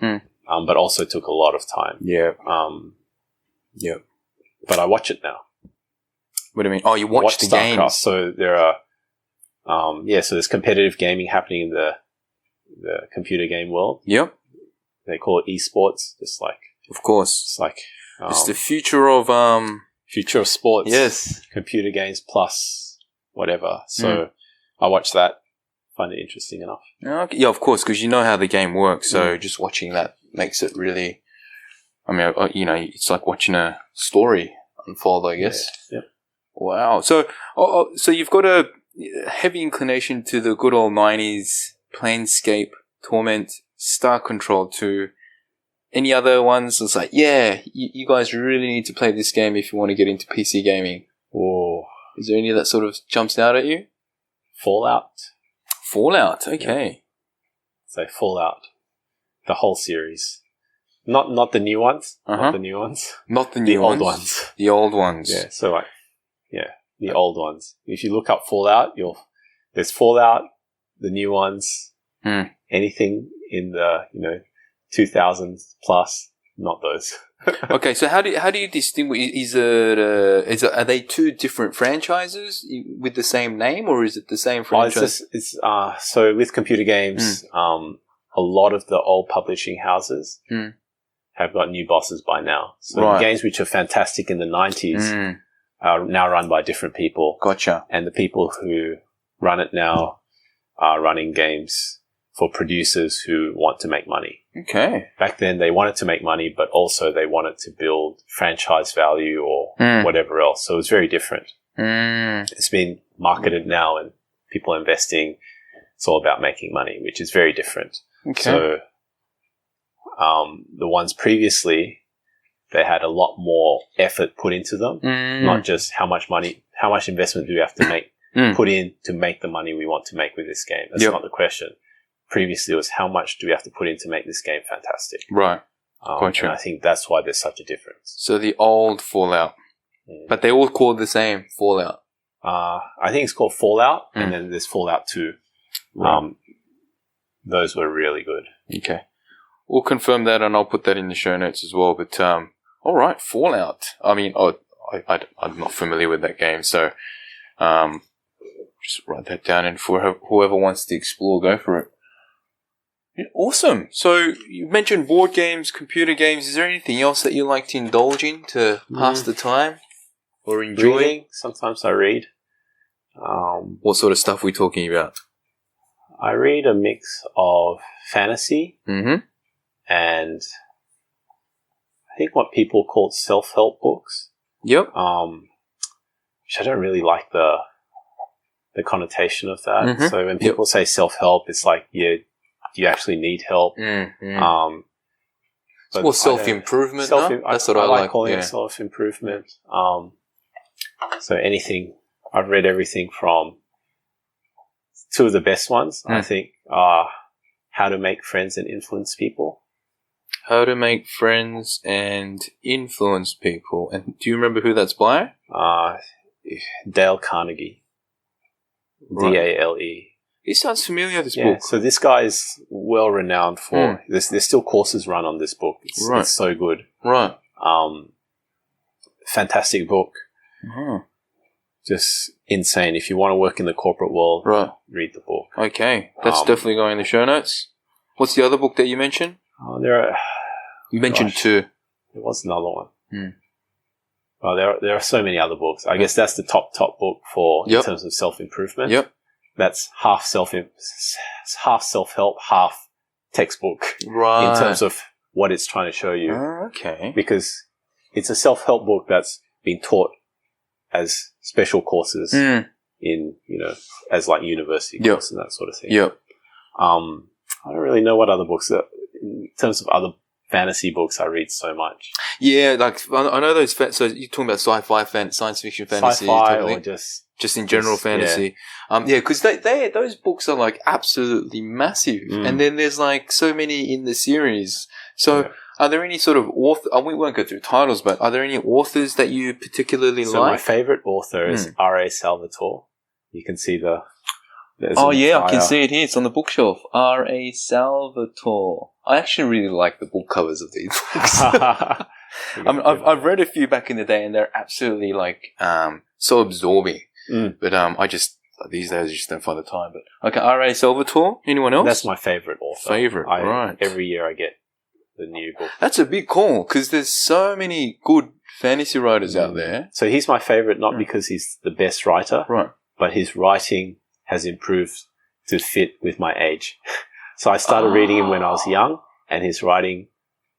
[SPEAKER 2] But also took a lot of time. Yeah. But I watch it now.
[SPEAKER 1] What do you mean? Oh, you watch the StarCraft games.
[SPEAKER 2] So there are, so there's competitive gaming happening in the computer game world. Yep. They call it esports, just like.
[SPEAKER 1] Of course.
[SPEAKER 2] It's like.
[SPEAKER 1] It's the future of
[SPEAKER 2] sports.
[SPEAKER 1] Yes.
[SPEAKER 2] Computer games plus whatever. So I watch that. Find it interesting enough.
[SPEAKER 1] Okay. Yeah, of course, because you know how the game works. So just watching that makes it really. I mean, it's like watching a story unfold, I guess. Yeah. Wow. So you've got a heavy inclination to the good old 90s Planescape, Torment, Star Control 2. Any other ones? It's like, you guys really need to play this game if you want to get into PC gaming.
[SPEAKER 2] Whoa.
[SPEAKER 1] Is there any that sort of jumps out at you?
[SPEAKER 2] Fallout,
[SPEAKER 1] okay.
[SPEAKER 2] Yeah. So Fallout, the whole series. Not the new ones. Not the new ones.
[SPEAKER 1] Not the new ones.
[SPEAKER 2] The old ones.
[SPEAKER 1] The old ones.
[SPEAKER 2] Yeah, so the old ones. If you look up Fallout, there's Fallout, the new ones, Anything in the 2000s plus, not those.
[SPEAKER 1] Okay, so how do you distinguish? Are they two different franchises with the same name, or is it the same franchise?
[SPEAKER 2] So with computer games, a lot of the old publishing houses have got new bosses by now. So the games which are fantastic in the 90s are now run by different people.
[SPEAKER 1] Gotcha.
[SPEAKER 2] And the people who run it now are running games for producers who want to make money.
[SPEAKER 1] Okay.
[SPEAKER 2] Back then they wanted to make money, but also they wanted to build franchise value or whatever else. So it's very different. It's been marketed now and people are investing. It's all about making money, which is very different.
[SPEAKER 1] Okay.
[SPEAKER 2] So the ones previously, they had a lot more effort put into them, not just how much investment do we have to put in to make the money we want to make with this game. That's not the question. Previously, it was how much do we have to put in to make this game fantastic.
[SPEAKER 1] Right. Gotcha.
[SPEAKER 2] And I think that's why there's such a difference.
[SPEAKER 1] So the old Fallout, but they all called the same Fallout.
[SPEAKER 2] I think it's called Fallout, and then there's Fallout 2. Right. Those were really good.
[SPEAKER 1] Okay. We'll confirm that, and I'll put that in the show notes as well. But all right, Fallout. I mean, I'm not familiar with that game, so just write that down, and for whoever wants to explore, go for it. Awesome. So you mentioned board games, computer games. Is there anything else that you like to indulge in to pass the time or enjoy?
[SPEAKER 2] Reading. Sometimes I read.
[SPEAKER 1] What sort of stuff are we talking about?
[SPEAKER 2] I read a mix of fantasy and I think what people call self-help books.
[SPEAKER 1] Yep.
[SPEAKER 2] Which I don't really like the connotation of that. So when people say self-help, it's like, do you actually need help?
[SPEAKER 1] It's more self-improvement. That's what I like
[SPEAKER 2] calling it self-improvement. So I've read everything from two of the best ones, I think, are How to Make Friends and Influence People.
[SPEAKER 1] How to Make Friends and Influence People. And do you remember who that's by?
[SPEAKER 2] Dale Carnegie. Right. Dale.
[SPEAKER 1] He sounds familiar, this book.
[SPEAKER 2] So this guy is well renowned for, there's still courses run on this book. It's so good.
[SPEAKER 1] Right.
[SPEAKER 2] Fantastic book. Just insane. If you want to work in the corporate world, read the book.
[SPEAKER 1] Okay. That's definitely going in the show notes. What's the other book that you mentioned? You mentioned two.
[SPEAKER 2] There was another one. Well, there are so many other books. I guess that's the top book in terms of self-improvement.
[SPEAKER 1] Yep.
[SPEAKER 2] That's half self-help, half textbook.
[SPEAKER 1] Right.
[SPEAKER 2] In terms of what it's trying to show you.
[SPEAKER 1] Okay.
[SPEAKER 2] Because it's a self-help book that's been taught as special courses in, as like university courses and that sort of thing.
[SPEAKER 1] Yep.
[SPEAKER 2] I don't really know what other books in terms of other fantasy books I read so much.
[SPEAKER 1] Yeah, like I know those. So you're talking about sci-fi, science fiction, fantasy,
[SPEAKER 2] totally. Or just
[SPEAKER 1] in general fantasy. Because those books are like absolutely massive, and then there's like so many in the series. So are there any sort of author? We won't go through titles, but are there any authors that you particularly like?
[SPEAKER 2] So my favorite author is R.A. Salvatore. You can see the.
[SPEAKER 1] I can see it here. It's on the bookshelf. R.A. Salvatore. I actually really like the book covers of these books. I've read a few back in the day, and they're absolutely like so absorbing. But these days I just don't find the time. But okay, R.A. Salvatore. Anyone else?
[SPEAKER 2] That's my favorite author.
[SPEAKER 1] Right.
[SPEAKER 2] Every year I get the new book.
[SPEAKER 1] That's a big call because there's so many good fantasy writers out there.
[SPEAKER 2] So he's my favorite not because he's the best writer, but his writing has improved to fit with my age. So I started reading him when I was young, and his writing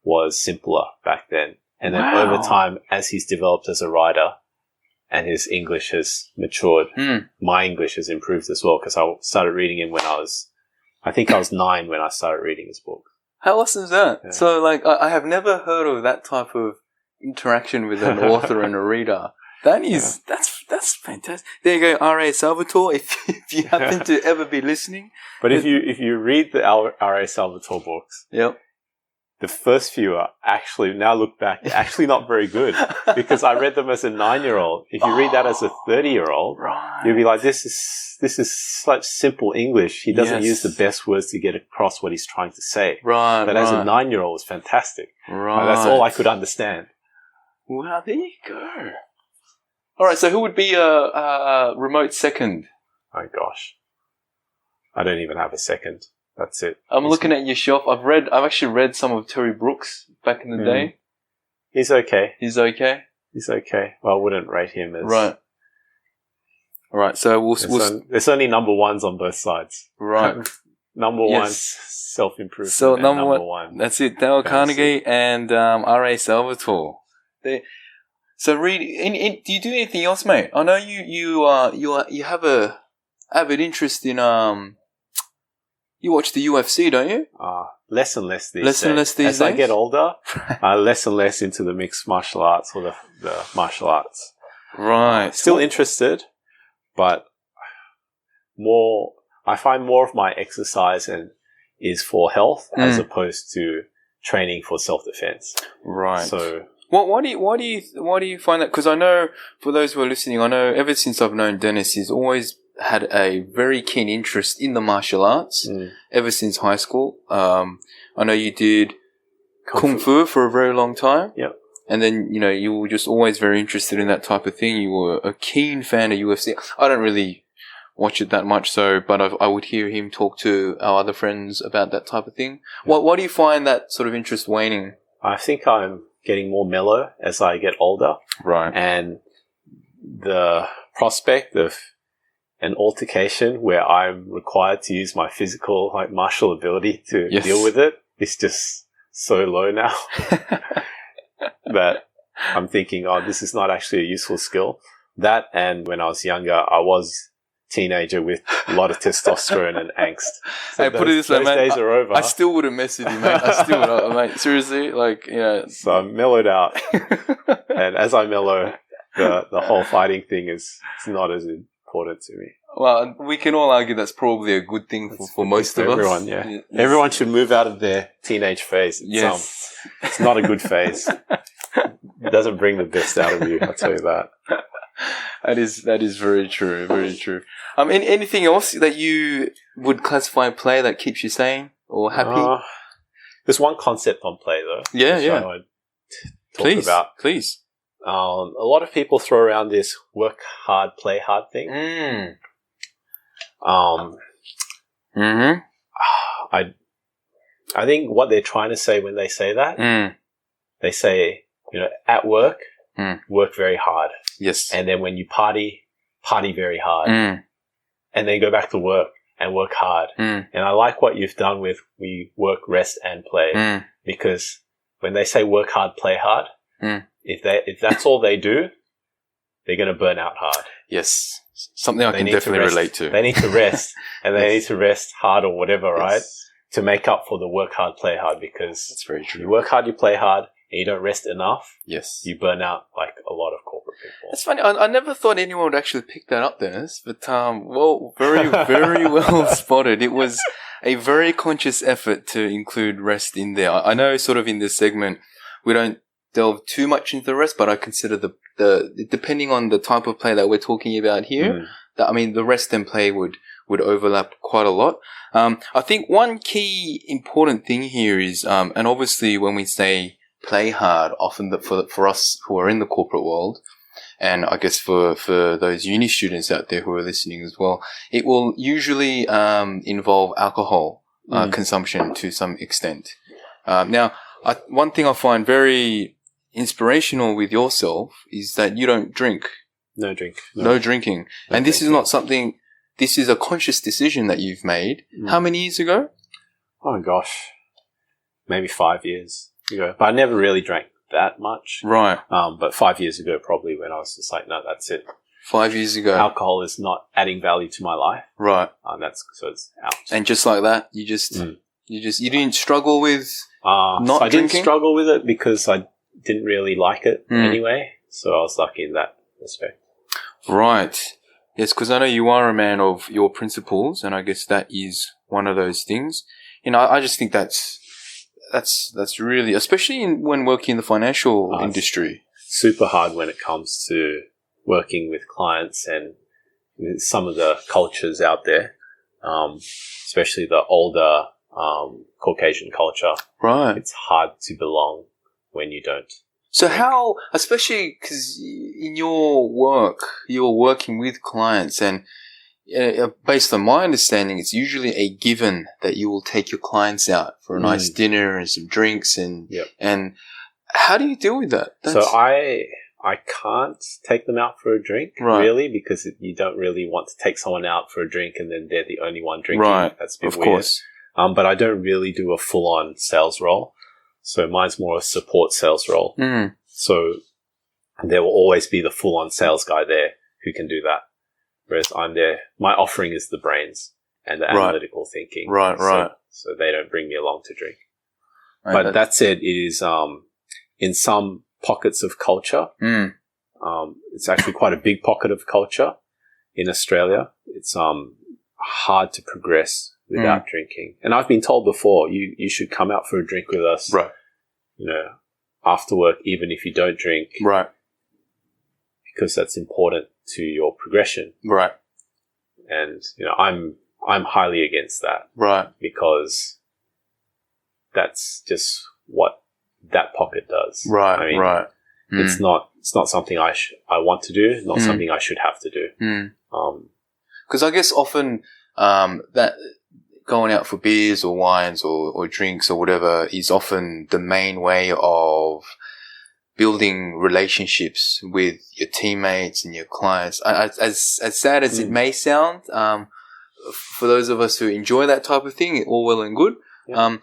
[SPEAKER 2] was simpler back then. And then over time, as he's developed as a writer and his English has matured, my English has improved as well because I started reading him when I think I was 9 when I started reading his book.
[SPEAKER 1] How awesome is that? Yeah. So like, I have never heard of that type of interaction with an author and a reader. That's fantastic. There you go, R.A. Salvatore. If you happen to ever be listening,
[SPEAKER 2] but if you read the R.A. Salvatore books, the first few are actually, now look back, actually not very good because I read them as a 9-year-old. If you read that as a 30-year-old, you'll be like, this is such simple English. He doesn't use the best words to get across what he's trying to say.
[SPEAKER 1] Right.
[SPEAKER 2] But as a 9-year-old, it's fantastic. Right. That's all I could understand.
[SPEAKER 1] Wow, there you go. All right, so who would be a remote second?
[SPEAKER 2] Oh gosh, I don't even have a second. That's it.
[SPEAKER 1] I'm looking at your shelf. I've actually read some of Terry Brooks back in the day.
[SPEAKER 2] He's okay.
[SPEAKER 1] He's okay.
[SPEAKER 2] He's okay. Well, I wouldn't rate him as
[SPEAKER 1] right. All right, so
[SPEAKER 2] there's only number ones on both sides.
[SPEAKER 1] Right.
[SPEAKER 2] Number one, self-improvement.
[SPEAKER 1] So
[SPEAKER 2] number one.
[SPEAKER 1] That's it. Dale Carnegie and R.A. Salvatore. So Reid, do you do anything else, mate? I know you have a avid interest in you watch the UFC, don't you?
[SPEAKER 2] Less and less these
[SPEAKER 1] days. Less these
[SPEAKER 2] days. As I get older, less and less into the mixed martial arts or the martial arts.
[SPEAKER 1] Right.
[SPEAKER 2] Still interested, but I find more of my exercise is for health as opposed to training for self-defense.
[SPEAKER 1] Right.
[SPEAKER 2] So
[SPEAKER 1] why do you find that? Because I know, for those who are listening, I know ever since I've known Dennis, he's always had a very keen interest in the martial arts ever since high school. I know you did Kung Fu for a very long time.
[SPEAKER 2] Yep.
[SPEAKER 1] And then, you were just always very interested in that type of thing. You were a keen fan of UFC. I don't really watch it that much, but I would hear him talk to our other friends about that type of thing. Why do you find that sort of interest waning?
[SPEAKER 2] I think I'm getting more mellow as I get older.
[SPEAKER 1] Right.
[SPEAKER 2] And the prospect of an altercation where I'm required to use my physical, martial ability to deal with it is just so low now that I'm thinking, this is not actually a useful skill. That, and when I was younger, I was a teenager with a lot of testosterone and angst. So
[SPEAKER 1] put it this way, man.
[SPEAKER 2] Those days are over.
[SPEAKER 1] I still wouldn't mess with you, mate. I still would, mate. Seriously,
[SPEAKER 2] So I'm mellowed out, and as I mellow, the whole fighting thing is not as important to me.
[SPEAKER 1] Well, we can all argue that's probably a good thing for most of
[SPEAKER 2] everyone,
[SPEAKER 1] us.
[SPEAKER 2] Yeah. Everyone should move out of their teenage phase. It's not a good phase. It doesn't bring the best out of you, I'll tell you that.
[SPEAKER 1] That is very true, very true. Anything else that you would classify play that keeps you sane or happy?
[SPEAKER 2] There's one concept on play though.
[SPEAKER 1] Yeah.
[SPEAKER 2] I want to talk about.
[SPEAKER 1] Please.
[SPEAKER 2] A lot of people throw around this work hard, play hard thing. I think what they're trying to say when they say that, they say, at work, work very hard.
[SPEAKER 1] Yes.
[SPEAKER 2] And then when you party very hard. And then go back to work and work hard. And I like what you've done with we work, rest, and play. Because when they say work hard, play hard, if that's all they do, they're going to burn out hard.
[SPEAKER 1] Yes. Something I can definitely relate to.
[SPEAKER 2] They need to rest, and they need to rest hard or whatever, right? To make up for the work hard, play hard, because
[SPEAKER 1] that's very true.
[SPEAKER 2] You work hard, you play hard, and you don't rest enough.
[SPEAKER 1] Yes.
[SPEAKER 2] You burn out like a lot of corporate people.
[SPEAKER 1] That's funny. I never thought anyone would actually pick that up, Dennis, but very, very well spotted. It was a very conscious effort to include rest in there. I know sort of in this segment, we don't delve too much into the rest, but I consider the depending on the type of play that we're talking about here, the rest and play would overlap quite a lot. I think one key important thing here is, and obviously when we say play hard, often for us who are in the corporate world, and I guess for those uni students out there who are listening as well, it will usually involve alcohol consumption to some extent. Now, one thing I find very inspirational with yourself is that you don't drink.
[SPEAKER 2] No drink.
[SPEAKER 1] No drinking. And this is not something, this is a conscious decision that you've made. How many years ago?
[SPEAKER 2] Oh gosh. Maybe 5 years ago. But I never really drank that much.
[SPEAKER 1] Right.
[SPEAKER 2] But 5 years ago probably when I was just like, no, that's it.
[SPEAKER 1] 5 years ago.
[SPEAKER 2] Alcohol is not adding value to my life.
[SPEAKER 1] Right.
[SPEAKER 2] So it's out.
[SPEAKER 1] And just like that, you didn't struggle with not
[SPEAKER 2] so I
[SPEAKER 1] drinking?
[SPEAKER 2] didn't struggle with it because I didn't really like it anyway. So I was lucky in that respect.
[SPEAKER 1] Right. Yes, because I know you are a man of your principles, and I guess that is one of those things. I just think that's that's really, especially when working in the financial industry.
[SPEAKER 2] Super hard when it comes to working with clients and some of the cultures out there, especially the older Caucasian culture.
[SPEAKER 1] Right.
[SPEAKER 2] It's hard to belong when you don't.
[SPEAKER 1] So how, especially because in your work, you're working with clients, and based on my understanding, it's usually a given that you will take your clients out for a nice dinner and some drinks, and how do you deal with that?
[SPEAKER 2] So I can't take them out for a drink, really, because you don't really want to take someone out for a drink and then they're the only one drinking.
[SPEAKER 1] Right.
[SPEAKER 2] That's a bit
[SPEAKER 1] weird. Course.
[SPEAKER 2] But I don't really do a full-on sales role. So mine's more a support sales role.
[SPEAKER 1] Mm.
[SPEAKER 2] So there will always be the full-on sales guy there who can do that. Whereas I'm there, my offering is the brains and the analytical thinking.
[SPEAKER 1] Right.
[SPEAKER 2] So they don't bring me along to drink. But that said, it is in some pockets of culture. It's actually quite a big pocket of culture in Australia. It's hard to progress without drinking. And I've been told before, you should come out for a drink with us.
[SPEAKER 1] Right.
[SPEAKER 2] After work, even if you don't drink.
[SPEAKER 1] Right.
[SPEAKER 2] Because that's important to your progression.
[SPEAKER 1] Right.
[SPEAKER 2] And, I'm highly against that.
[SPEAKER 1] Right.
[SPEAKER 2] Because that's just what that pocket does.
[SPEAKER 1] Right.
[SPEAKER 2] I mean,
[SPEAKER 1] right.
[SPEAKER 2] It's not something I want to do, not something I should have to do.
[SPEAKER 1] Because I guess often that going out for beers or wines or drinks or whatever is often the main way of building relationships with your teammates and your clients. As sad as it may sound, for those of us who enjoy that type of thing, all well and good.
[SPEAKER 2] Yeah.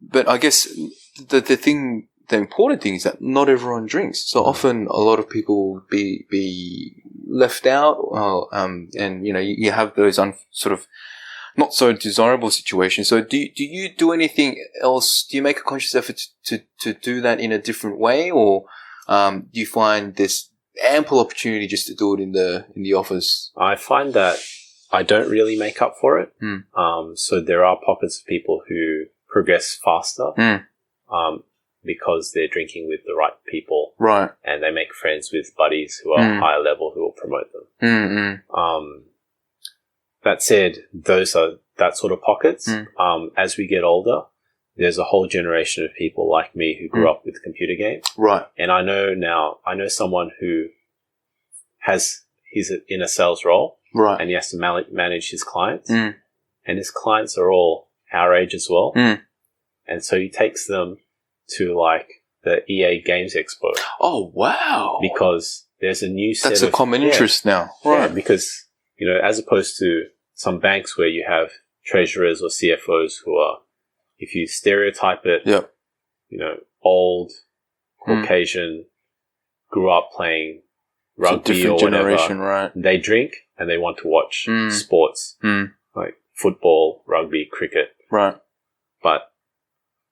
[SPEAKER 1] But I guess the important thing is that not everyone drinks. So often a lot of people be left out, and you have those sort of not so desirable situations. So do you do anything else? Do you make a conscious effort to do that in a different way, or do you find there's ample opportunity just to do it in the office?
[SPEAKER 2] I find that I don't really make up for it. So there are pockets of people who progress faster. Because they're drinking with the right people. Right. And they make friends with buddies who are higher level who will promote them. That said, those are that sort of pockets. As we get older, there's a whole generation of people like me who grew up with computer games. Right. And I know someone who he's in a sales role. Right. And he has to manage his clients. And his clients are all our age as well. And so he takes them to like the EA Games Expo. Oh, wow. Because there's a new set
[SPEAKER 1] That's a common interest now.
[SPEAKER 2] Right. Yeah, because, as opposed to some banks where you have treasurers or CFOs who are, if you stereotype it, old, Caucasian, grew up playing rugby or whatever. Right. They drink and they want to watch sports, like football, rugby, cricket. Right. But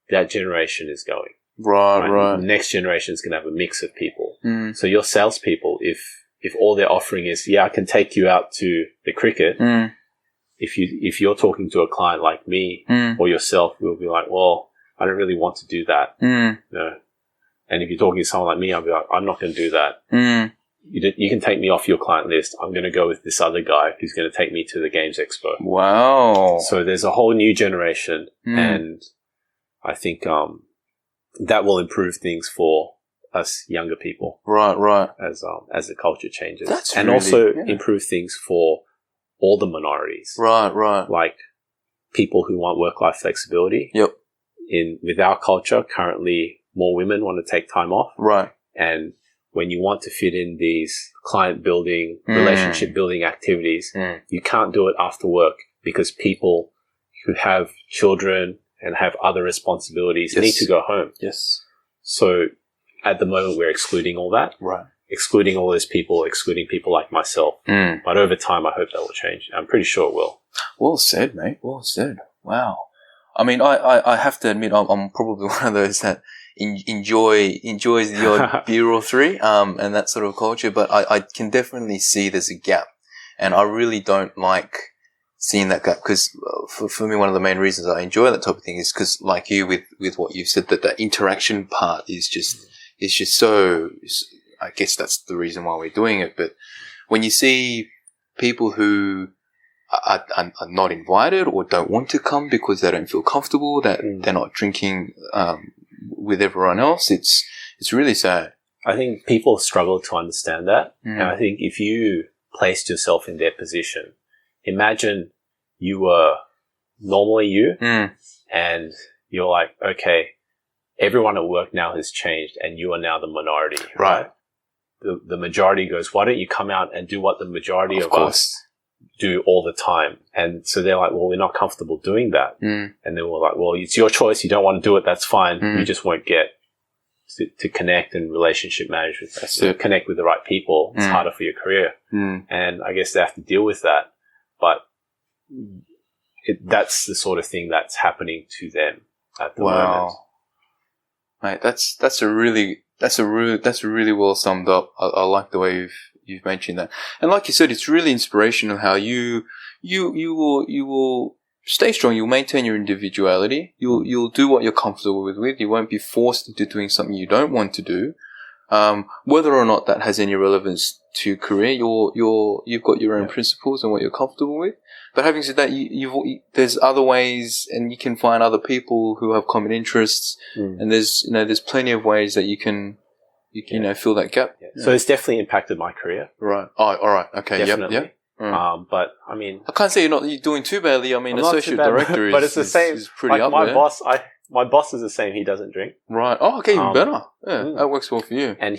[SPEAKER 2] that generation is going. Right. The next generation is going to have a mix of people. So your salespeople, if all they're offering is, I can take you out to the cricket, if you're talking to a client like me or yourself, we'll be like, well, I don't really want to do that. And if you're talking to someone like me, I'll be like, I'm not going to do that. You can take me off your client list. I'm going to go with this other guy who's going to take me to the Games Expo. Wow. So there's a whole new generation, and I think that will improve things for us younger people. Right. As the culture changes. And also improve things for all the minorities. Right. Like people who want work-life flexibility. Yep. With our culture, currently more women want to take time off. Right. And when you want to fit in these client building, relationship building activities, you can't do it after work because people who have children and have other responsibilities need to go home. Yes. So at the moment, we're excluding all that. Right. Excluding all those people, excluding people like myself. But over time, I hope that will change. I'm pretty sure it will. Well said, mate. Well said. Wow. I mean, I have to admit, I'm probably one of those that enjoys the odd beer or three, and that sort of culture. But I can definitely see there's a gap, and I really don't like
[SPEAKER 1] seeing that gap, because for me, one of the main reasons I enjoy that type of thing is because, like you, with what you've said, that interaction part is just so. I guess that's the reason why we're doing it. But when you see people who are not invited or don't want to come because they don't feel comfortable, that they're not drinking with everyone else, it's really sad.
[SPEAKER 2] I think people struggle to understand that. And I think if you placed yourself in their position, imagine you were normally you and you're like, okay, everyone at work now has changed and you are now the minority, right? The majority goes, why don't you come out and do what the majority of us do all the time? And so they're like, well, we're not comfortable doing that. And then we're like, well, it's your choice. You don't want to do it. That's fine. You just won't get to connect and relationship manage with, connect with the right people. It's harder for your career. And I guess they have to deal with that. But that's the sort of thing that's happening to them at the moment.
[SPEAKER 1] Mate, that's really well summed up. I like the way you've mentioned that. And like you said, it's really inspirational how you will stay strong. You'll maintain your individuality. You'll do what you're comfortable with. You won't be forced into doing something you don't want to do. Whether or not that has any relevance to your career, you've got your own principles and what you're comfortable with. But having said that, there's other ways, and you can find other people who have common interests, and there's plenty of ways that you can fill that gap.
[SPEAKER 2] So it's definitely impacted my career.
[SPEAKER 1] Right. Oh, all right. Okay.
[SPEAKER 2] Definitely. But I mean,
[SPEAKER 1] I can't say you're doing too badly. I mean, associate director
[SPEAKER 2] but it's the same.
[SPEAKER 1] Is pretty up
[SPEAKER 2] my
[SPEAKER 1] there.
[SPEAKER 2] My boss is the same. He doesn't drink.
[SPEAKER 1] Right. Oh, okay. Even better. Yeah, that works well for you.
[SPEAKER 2] And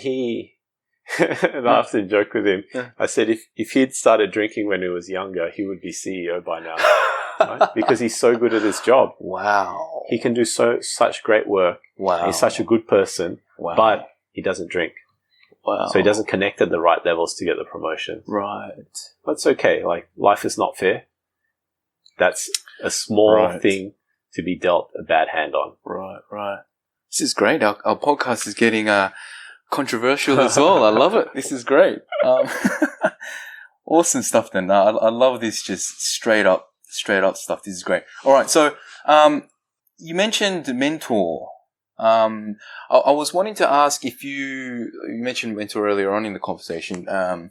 [SPEAKER 2] and I often joke with him. I said if he'd started drinking when he was younger, he would be CEO by now, right? Because he's so good at his job.
[SPEAKER 1] Wow.
[SPEAKER 2] He can do such great work.
[SPEAKER 1] Wow.
[SPEAKER 2] He's such a good person. Wow. But he doesn't drink.
[SPEAKER 1] Wow.
[SPEAKER 2] So he doesn't connect at the right levels to get the promotion.
[SPEAKER 1] Right.
[SPEAKER 2] But it's okay. Like, life is not fair. That's a small thing to be dealt a bad hand on.
[SPEAKER 1] Right. This is great. Our podcast is getting controversial as well. I love it. This is great. Awesome stuff then. I love this just straight up stuff. This is great. All right. So, you mentioned mentor. I was wanting to ask if you mentioned mentor earlier on in the conversation. I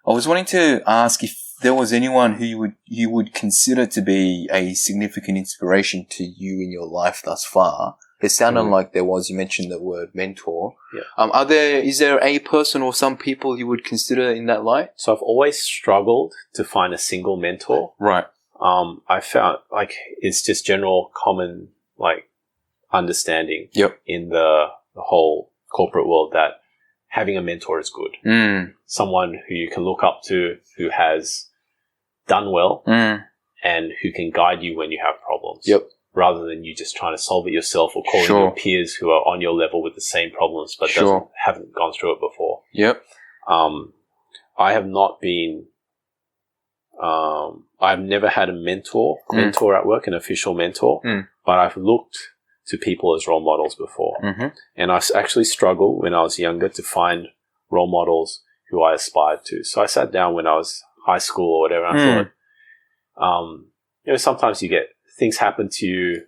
[SPEAKER 1] was wanting to ask if there was anyone who you would consider to be a significant inspiration to you in your life thus far. It sounded like there was. You mentioned the word mentor. Yeah. Is there a person or some people you would consider in that light?
[SPEAKER 2] So I've always struggled to find a single mentor.
[SPEAKER 1] Right.
[SPEAKER 2] I found it's just general common understanding in the whole corporate world that having a mentor is good. Someone who you can look up to, who has done well and who can guide you when you have problems. Rather than you just trying to solve it yourself or calling your peers who are on your level with the same problems but haven't gone through it before. I have not been I've never had a mentor at work, an official mentor, but I've looked to people as role models before. And I actually struggled when I was younger to find role models who I aspired to. So I sat down when I was high school or whatever, and I thought, sometimes you get things happen to you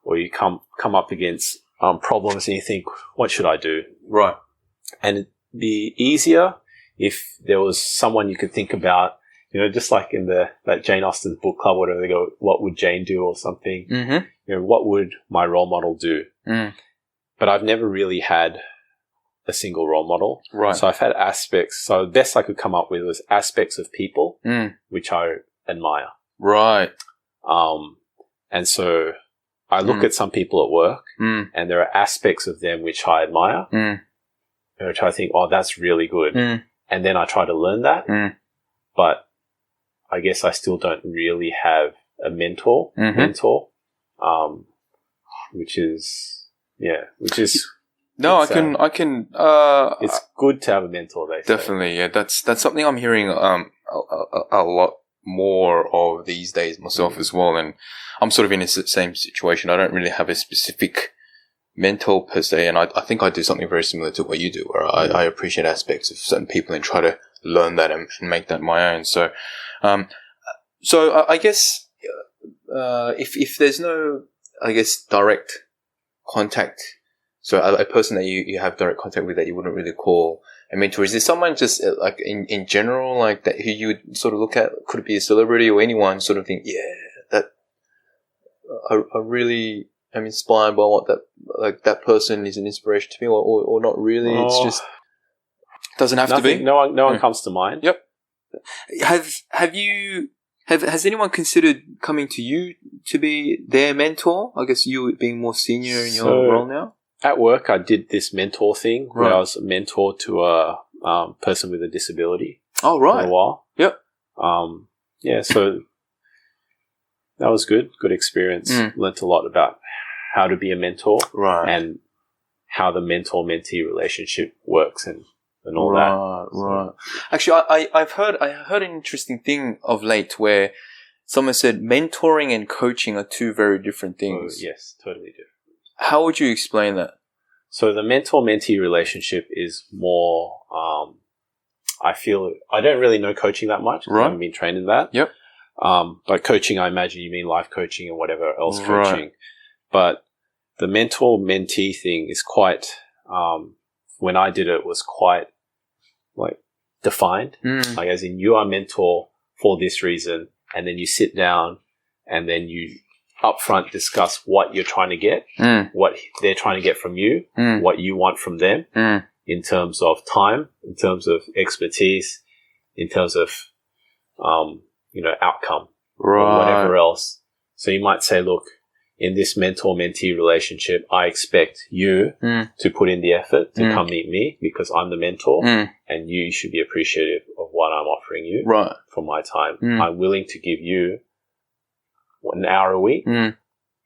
[SPEAKER 2] or you come up against problems and you think, what should I do?
[SPEAKER 1] Right.
[SPEAKER 2] And it'd be easier if there was someone you could think about, just like in that Jane Austen's book club, whatever, they go, what would Jane do or something? What would my role model do? But I've never really had a single role model. Right. So I've had aspects. So the best I could come up with was aspects of people which I admire. Right. And so I look at some people at work and there are aspects of them which I admire, which I think, oh, that's really good. And then I try to learn that. But I guess I still don't really have a mentor, which is.
[SPEAKER 1] No, I can.
[SPEAKER 2] It's good to have a mentor. They
[SPEAKER 1] definitely, yeah. That's something I'm hearing a lot more of these days myself as well, and I'm sort of in the same situation. I don't really have a specific mentor per se, and I think I do something very similar to what you do, where I appreciate aspects of certain people and try to learn that and make that my own. So, So I guess if there's no, I guess, direct contact, so a person that you have direct contact with that you wouldn't really call a mentor, is there someone just like in general, like that who you would sort of look at? Could it be a celebrity or anyone sort of think, yeah, that I really am inspired by what that person is an inspiration to me, or not really? It's just doesn't have to be.
[SPEAKER 2] No one comes to mind.
[SPEAKER 1] Yep. Has anyone considered coming to you to be their mentor? I guess you being more senior in your role now.
[SPEAKER 2] At work, I did this mentor thing where I was a mentor to a person with a disability.
[SPEAKER 1] Oh, right.
[SPEAKER 2] For a while.
[SPEAKER 1] Yep.
[SPEAKER 2] So that was good. Good experience. Learned a lot about how to be a mentor.
[SPEAKER 1] Right.
[SPEAKER 2] And how the mentor-mentee relationship works and all that.
[SPEAKER 1] Right. Actually, I heard an interesting thing of late where someone said mentoring and coaching are two very different things.
[SPEAKER 2] Oh, yes, totally different.
[SPEAKER 1] How would you explain that?
[SPEAKER 2] So the mentor-mentee relationship is more, I feel, I don't really know coaching that much. Right. I haven't been trained in that.
[SPEAKER 1] Yep.
[SPEAKER 2] But coaching, I imagine you mean life coaching and whatever else coaching. But the mentor-mentee thing is quite, when I did it, was quite like defined. Like as in you are mentor for this reason, and then you sit down and then you upfront discuss what you're trying to get, what they're trying to get from you, what you want from them in terms of time, in terms of expertise, in terms of, outcome or whatever else. So you might say, look, in this mentor-mentee relationship, I expect you to put in the effort to come meet me because I'm the mentor and you should be appreciative of what I'm offering you for my time. I'm willing to give you an hour a week.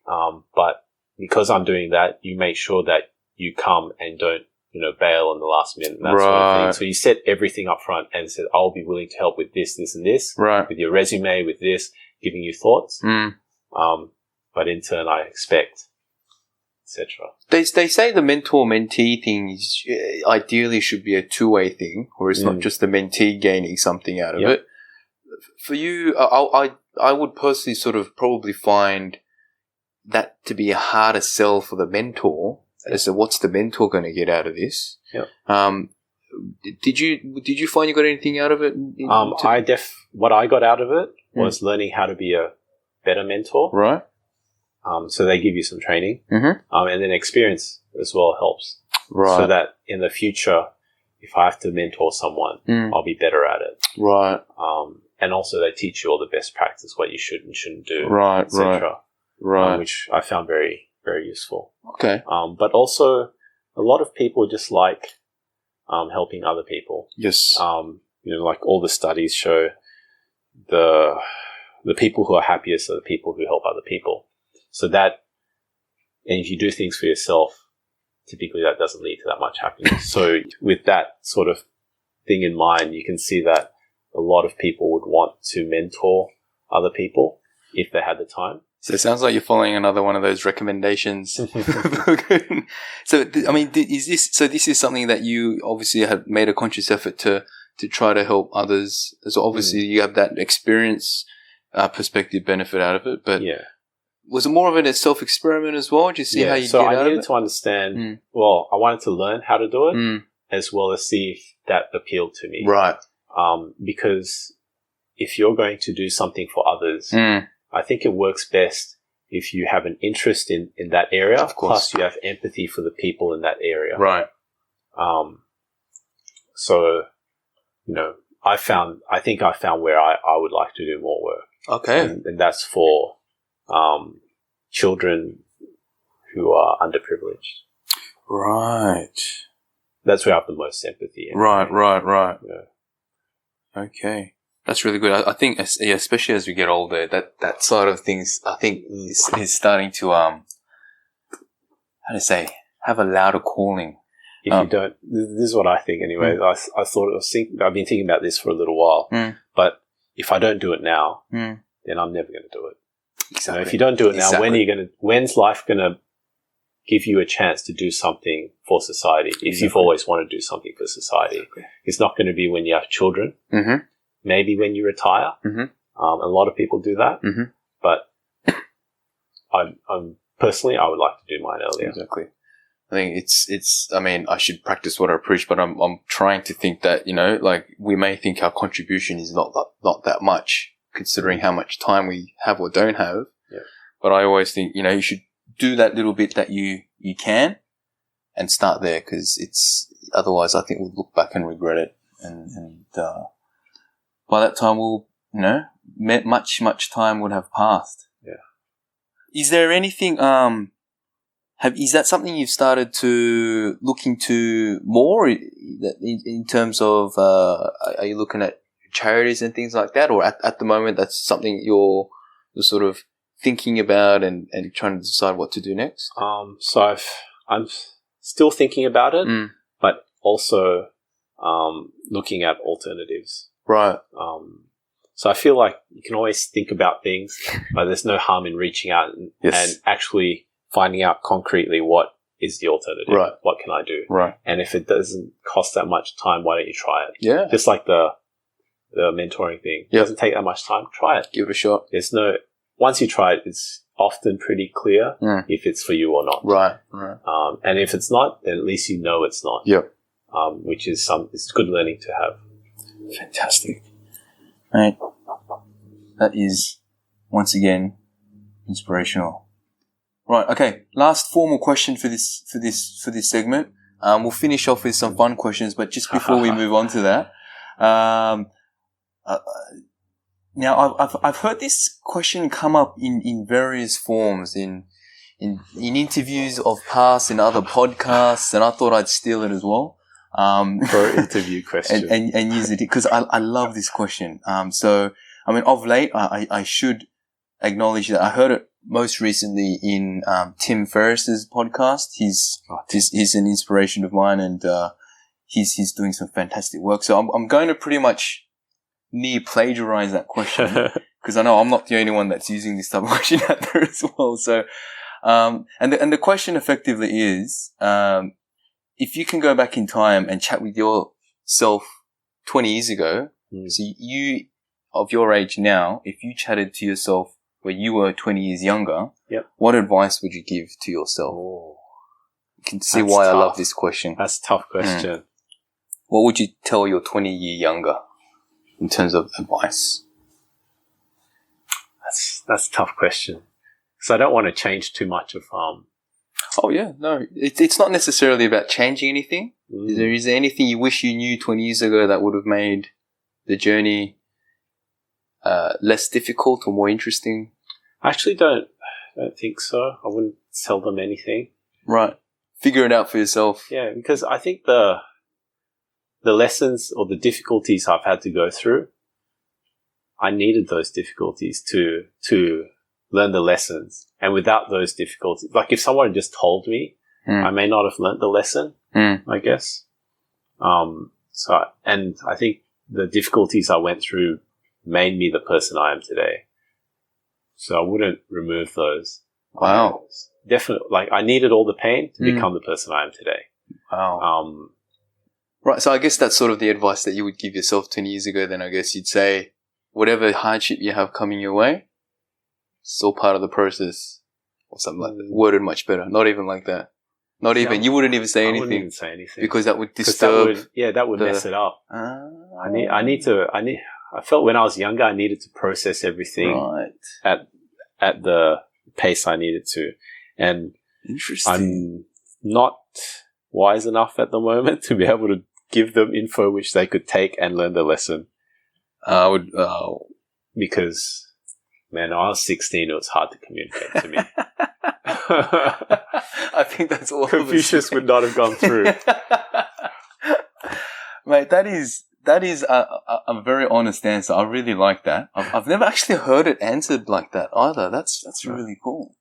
[SPEAKER 2] But because I'm doing that, you make sure that you come and don't, bail on the last minute and that sort of thing. So you set everything up front and said, I'll be willing to help with this, this, and this, with your resume, with this, giving you thoughts. But in turn, I expect, etc.
[SPEAKER 1] They say the mentor-mentee thing is ideally should be a two-way thing, or it's not just the mentee gaining something out of it. For you, I would personally sort of probably find that to be a harder sell for the mentor as to what's the mentor going to get out of this. Did you find you got anything out of it?
[SPEAKER 2] What I got out of it was learning how to be a better mentor.
[SPEAKER 1] Right.
[SPEAKER 2] So they give you some training, and then experience as well helps.
[SPEAKER 1] Right.
[SPEAKER 2] So that in the future, if I have to mentor someone, I'll be better at it.
[SPEAKER 1] Right.
[SPEAKER 2] And also they teach you all the best practice, what you should and shouldn't do,
[SPEAKER 1] right,
[SPEAKER 2] etc.
[SPEAKER 1] Right.
[SPEAKER 2] Which I found very, very useful.
[SPEAKER 1] Okay.
[SPEAKER 2] But also a lot of people just like helping other people.
[SPEAKER 1] Yes.
[SPEAKER 2] Like all the studies show the people who are happiest are the people who help other people. So that, and if you do things for yourself, typically that doesn't lead to that much happiness. So with that sort of thing in mind, you can see that a lot of people would want to mentor other people if they had the time.
[SPEAKER 1] So it sounds like you're following another one of those recommendations. So, this is something that you obviously have made a conscious effort to try to help others. So obviously you have that experience, perspective benefit out of it, but was it more of a self-experiment as well? Did you see how you get out of it?
[SPEAKER 2] So I needed to understand, I wanted to learn how to do it as well as see if that appealed to me.
[SPEAKER 1] Right.
[SPEAKER 2] Because if you're going to do something for others, I think it works best if you have an interest in that area,
[SPEAKER 1] of course.
[SPEAKER 2] plus you have empathy for the people in that area.
[SPEAKER 1] Right.
[SPEAKER 2] I think I found where I would like to do more work.
[SPEAKER 1] Okay.
[SPEAKER 2] And that's for children who are underprivileged.
[SPEAKER 1] Right.
[SPEAKER 2] That's where I have the most sympathy.
[SPEAKER 1] Right.
[SPEAKER 2] Yeah.
[SPEAKER 1] Okay. That's really good. I think, especially as we get older, that side of things, I think is starting to, have a louder calling.
[SPEAKER 2] If you don't, this is what I think anyway. I've been thinking about this for a little while, but if I don't do it now, then I'm never going to do it.
[SPEAKER 1] Exactly.
[SPEAKER 2] If you don't do it now, when's life going to give you a chance to do something for society? If you've always wanted to do something for society, it's not going to be when you have children. Maybe when you retire. A lot of people do that, but I'm personally, I would like to do mine earlier.
[SPEAKER 1] Exactly. I think it's, I mean, I should practice what I preach, but I'm trying to think that, like we may think our contribution is not that much considering how much time we have or don't have.
[SPEAKER 2] Yeah.
[SPEAKER 1] But I always think, you should do that little bit that you can and start there, because otherwise I think we'll look back and regret it. And by that time much time would have passed.
[SPEAKER 2] Yeah.
[SPEAKER 1] Is there anything, is that something you've started to look into more in terms of, are you looking at charities and things like that? Or at the moment, that's something you're sort of thinking about and trying to decide what to do next?
[SPEAKER 2] So I'm still thinking about it, but also, looking at alternatives.
[SPEAKER 1] Right.
[SPEAKER 2] So I feel like you can always think about things, but there's no harm in reaching out and actually finding out concretely what is the alternative.
[SPEAKER 1] Right.
[SPEAKER 2] What can I do?
[SPEAKER 1] Right.
[SPEAKER 2] And if it doesn't cost that much time, why don't you try it?
[SPEAKER 1] Yeah.
[SPEAKER 2] Just like the mentoring thing. It doesn't take that much time. Try it.
[SPEAKER 1] Give it a shot.
[SPEAKER 2] Once you try it, it's often pretty clear if it's for you or not.
[SPEAKER 1] Right. Right.
[SPEAKER 2] And if it's not, then at least you know it's not.
[SPEAKER 1] Yep.
[SPEAKER 2] Which is it's good learning to have.
[SPEAKER 1] Fantastic. Right. That is, once again, inspirational. Right. Okay. Last formal question for this segment. We'll finish off with some fun questions, but just before we move on to that, now I've heard this question come up in various forms in interviews of past and other podcasts, and I thought I'd steal it as well.
[SPEAKER 2] For an interview question.
[SPEAKER 1] and use it because I love this question. So, I mean, of late, I should acknowledge that I heard it most recently in, Tim Ferriss's podcast. He's an inspiration of mine, and, he's doing some fantastic work. So I'm going to pretty much near plagiarize that question because I know I'm not the only one that's using this type of question out there as well. So, and the question effectively is, if you can go back in time and chat with yourself 20 years ago, so you, of your age now, if you chatted to yourself when you were 20 years younger, what advice would you give to yourself?
[SPEAKER 2] Oh,
[SPEAKER 1] you can see why tough. I love this question.
[SPEAKER 2] That's a tough question.
[SPEAKER 1] What would you tell your 20-year younger in terms of advice?
[SPEAKER 2] That's a tough question. So I don't want to change too much of,
[SPEAKER 1] Oh yeah, no. It's not necessarily about changing anything. Is there anything you wish you knew 20 years ago that would have made the journey less difficult or more interesting?
[SPEAKER 2] I actually don't think so. I wouldn't tell them anything.
[SPEAKER 1] Right. Figure it out for yourself.
[SPEAKER 2] Yeah, because I think the lessons or the difficulties I've had to go through, I needed those difficulties to learn the lessons. And without those difficulties, like if someone had just told me, I may not have learned the lesson, I guess. And I think the difficulties I went through made me the person I am today. So I wouldn't remove those.
[SPEAKER 1] Wow.
[SPEAKER 2] Definitely. Like I needed all the pain to become the person I am today.
[SPEAKER 1] Wow. Right. So I guess that's sort of the advice that you would give yourself 20 years ago. Then I guess you'd say, whatever hardship you have coming your way, it's all part of the process, or something like that. Worded much better. Not even like that. Not even. You wouldn't even say anything. I
[SPEAKER 2] wouldn't even say anything
[SPEAKER 1] because that would disturb.
[SPEAKER 2] That would mess it up. I felt when I was younger, I needed to process everything at the pace I needed to, and
[SPEAKER 1] interesting.
[SPEAKER 2] I'm not wise enough at the moment to be able to give them info which they could take and learn the lesson.
[SPEAKER 1] I would,
[SPEAKER 2] because. Man, when I was 16, it was hard to communicate to me.
[SPEAKER 1] I think that's all
[SPEAKER 2] Confucius would not have gone through.
[SPEAKER 1] Mate, that is a very honest answer. I really like that. I've never actually heard it answered like that either. That's really cool.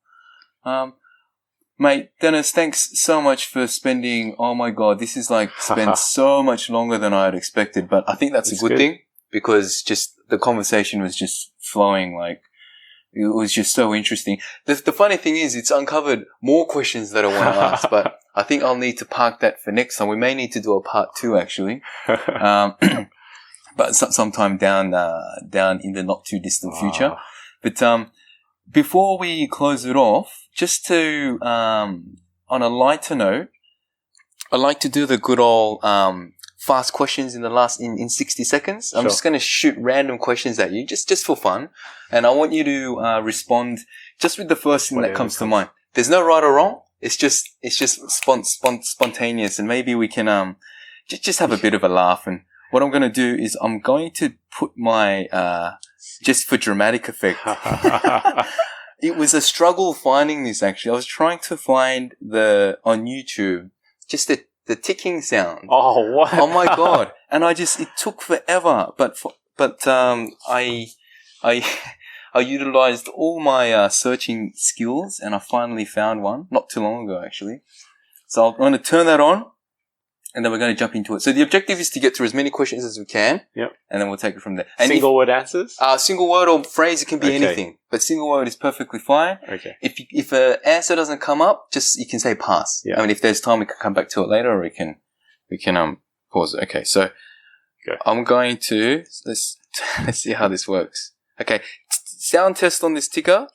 [SPEAKER 1] Mate, Dennis, thanks so much for spending, oh my God, this is like spent so much longer than I had expected, but I think that's a good thing because just the conversation was just flowing like, it was just so interesting. The funny thing is, it's uncovered more questions that I want to ask, but I think I'll need to park that for next time. We may need to do a part 2, actually. but sometime down in the not too distant future. But before we close it off, just to on a lighter note, I like to do the good old fast questions in 60 seconds. I'm just going to shoot random questions at you, just for fun, and I want you to respond just with the first thing that comes to mind. There's no right or wrong. It's just spontaneous, and maybe we can just have a bit of a laugh. And what I'm going to do is I'm going to put my just for dramatic effect. It was a struggle finding this, actually. I was trying to find on YouTube just the ticking sound.
[SPEAKER 2] Oh, what?
[SPEAKER 1] Oh my God. And it took forever, but I utilized all my searching skills, and I finally found one not too long ago, actually. So I'm going to turn that on, and then we're going to jump into it. So the objective is to get through as many questions as we can.
[SPEAKER 2] Yep.
[SPEAKER 1] And then we'll take it from there. And
[SPEAKER 2] single word answers?
[SPEAKER 1] Single word or phrase, it can be anything. But single word is perfectly fine.
[SPEAKER 2] Okay.
[SPEAKER 1] If an answer doesn't come up, you can say pass.
[SPEAKER 2] Yeah.
[SPEAKER 1] I mean, if there's time, we can come back to it later, or we can pause it. Okay. So I'm going to, let's see how this works. Okay. Sound test on this ticker.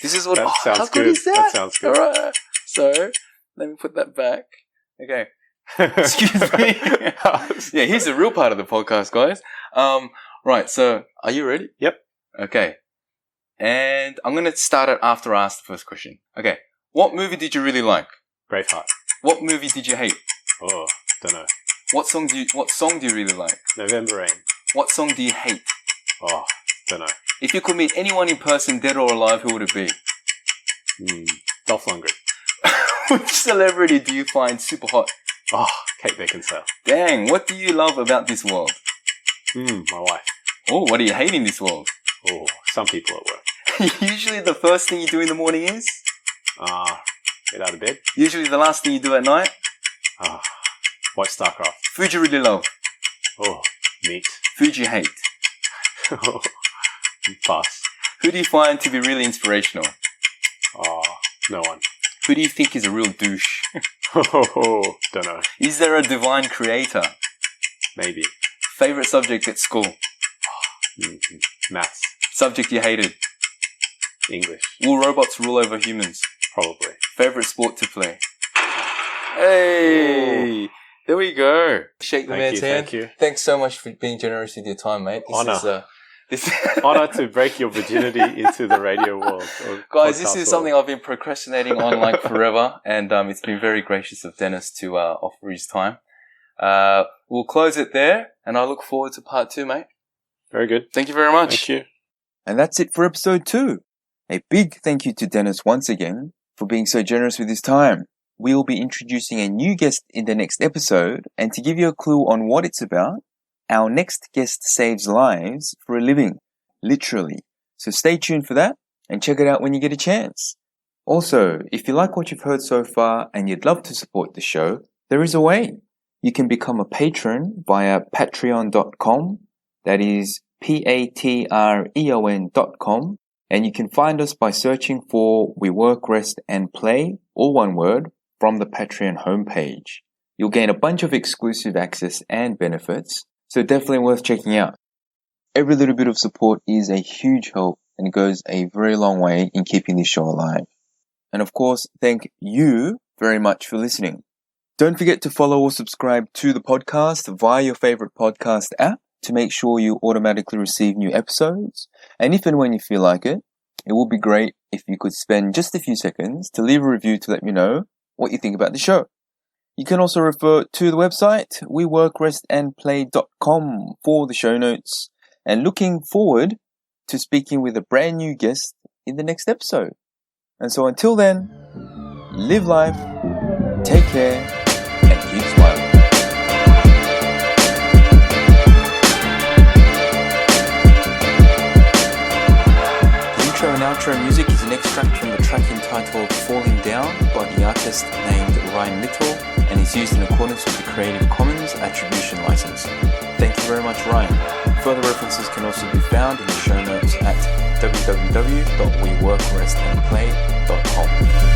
[SPEAKER 1] This is what,
[SPEAKER 2] sounds
[SPEAKER 1] good is that?
[SPEAKER 2] That sounds good.
[SPEAKER 1] All right. So let me put that back. Okay. Excuse me. Yeah, here's the real part of the podcast, guys. Right, so are you ready?
[SPEAKER 2] Yep.
[SPEAKER 1] Okay. And I'm going to start it after I ask the first question. Okay. What movie did you really like?
[SPEAKER 2] Braveheart.
[SPEAKER 1] What movie did you hate?
[SPEAKER 2] Oh, don't know.
[SPEAKER 1] What song do you really like?
[SPEAKER 2] November Rain.
[SPEAKER 1] What song do you hate?
[SPEAKER 2] Oh, don't know.
[SPEAKER 1] If you could meet anyone in person, dead or alive, who would it be?
[SPEAKER 2] Dolph Lundgren.
[SPEAKER 1] Which celebrity do you find super hot?
[SPEAKER 2] Oh, Kate Beckinsale.
[SPEAKER 1] Dang, what do you love about this world?
[SPEAKER 2] My wife.
[SPEAKER 1] Oh, what do you hate in this world?
[SPEAKER 2] Oh, some people at work.
[SPEAKER 1] Usually the first thing you do in the morning is?
[SPEAKER 2] Get out of bed.
[SPEAKER 1] Usually the last thing you do at night?
[SPEAKER 2] Watch StarCraft.
[SPEAKER 1] Food you really love?
[SPEAKER 2] Oh, meat.
[SPEAKER 1] Food you hate?
[SPEAKER 2] Pass.
[SPEAKER 1] Who do you find to be really inspirational?
[SPEAKER 2] No one.
[SPEAKER 1] Who do you think is a real douche?
[SPEAKER 2] Don't know.
[SPEAKER 1] Is there a divine creator?
[SPEAKER 2] Maybe.
[SPEAKER 1] Favorite subject at school?
[SPEAKER 2] Maths.
[SPEAKER 1] Subject you hated?
[SPEAKER 2] English.
[SPEAKER 1] Will robots rule over humans?
[SPEAKER 2] Probably.
[SPEAKER 1] Favorite sport to play? Hey! Ooh. There we go. Shake the man's hand.
[SPEAKER 2] Thank you.
[SPEAKER 1] Thanks so much for being generous with your time, mate.
[SPEAKER 2] Honor. Honor to break your virginity into the radio world.
[SPEAKER 1] Guys, this is something I've been procrastinating on forever, and it's been very gracious of Dennis to offer his time. We'll close it there, and I look forward to part 2, mate.
[SPEAKER 2] Very good.
[SPEAKER 1] Thank you very much.
[SPEAKER 2] Thank you.
[SPEAKER 1] And that's it for episode 2. A big thank you to Dennis once again for being so generous with his time. We'll be introducing a new guest in the next episode, and to give you a clue on what it's about, our next guest saves lives for a living, literally. So stay tuned for that and check it out when you get a chance. Also, if you like what you've heard so far and you'd love to support the show, there is a way. You can become a patron via patreon.com. That is patreon.com. And you can find us by searching for We Work, Rest and Play, all one word, from the Patreon homepage. You'll gain a bunch of exclusive access and benefits, so definitely worth checking out. Every little bit of support is a huge help and goes a very long way in keeping this show alive. And of course, thank you very much for listening. Don't forget to follow or subscribe to the podcast via your favorite podcast app to make sure you automatically receive new episodes. And if and when you feel like it, it would be great if you could spend just a few seconds to leave a review to let me know what you think about the show. You can also refer to the website, weworkrestandplay.com, for the show notes. And looking forward to speaking with a brand new guest in the next episode. And so until then, live life, take care, and keep smiling. The intro and outro music is an extract from the track entitled Falling Down by the artist named Ryan Little, and is used in accordance with the Creative Commons Attribution License. Thank you very much, Ryan. Further references can also be found in the show notes at www.weworkrestandplay.com.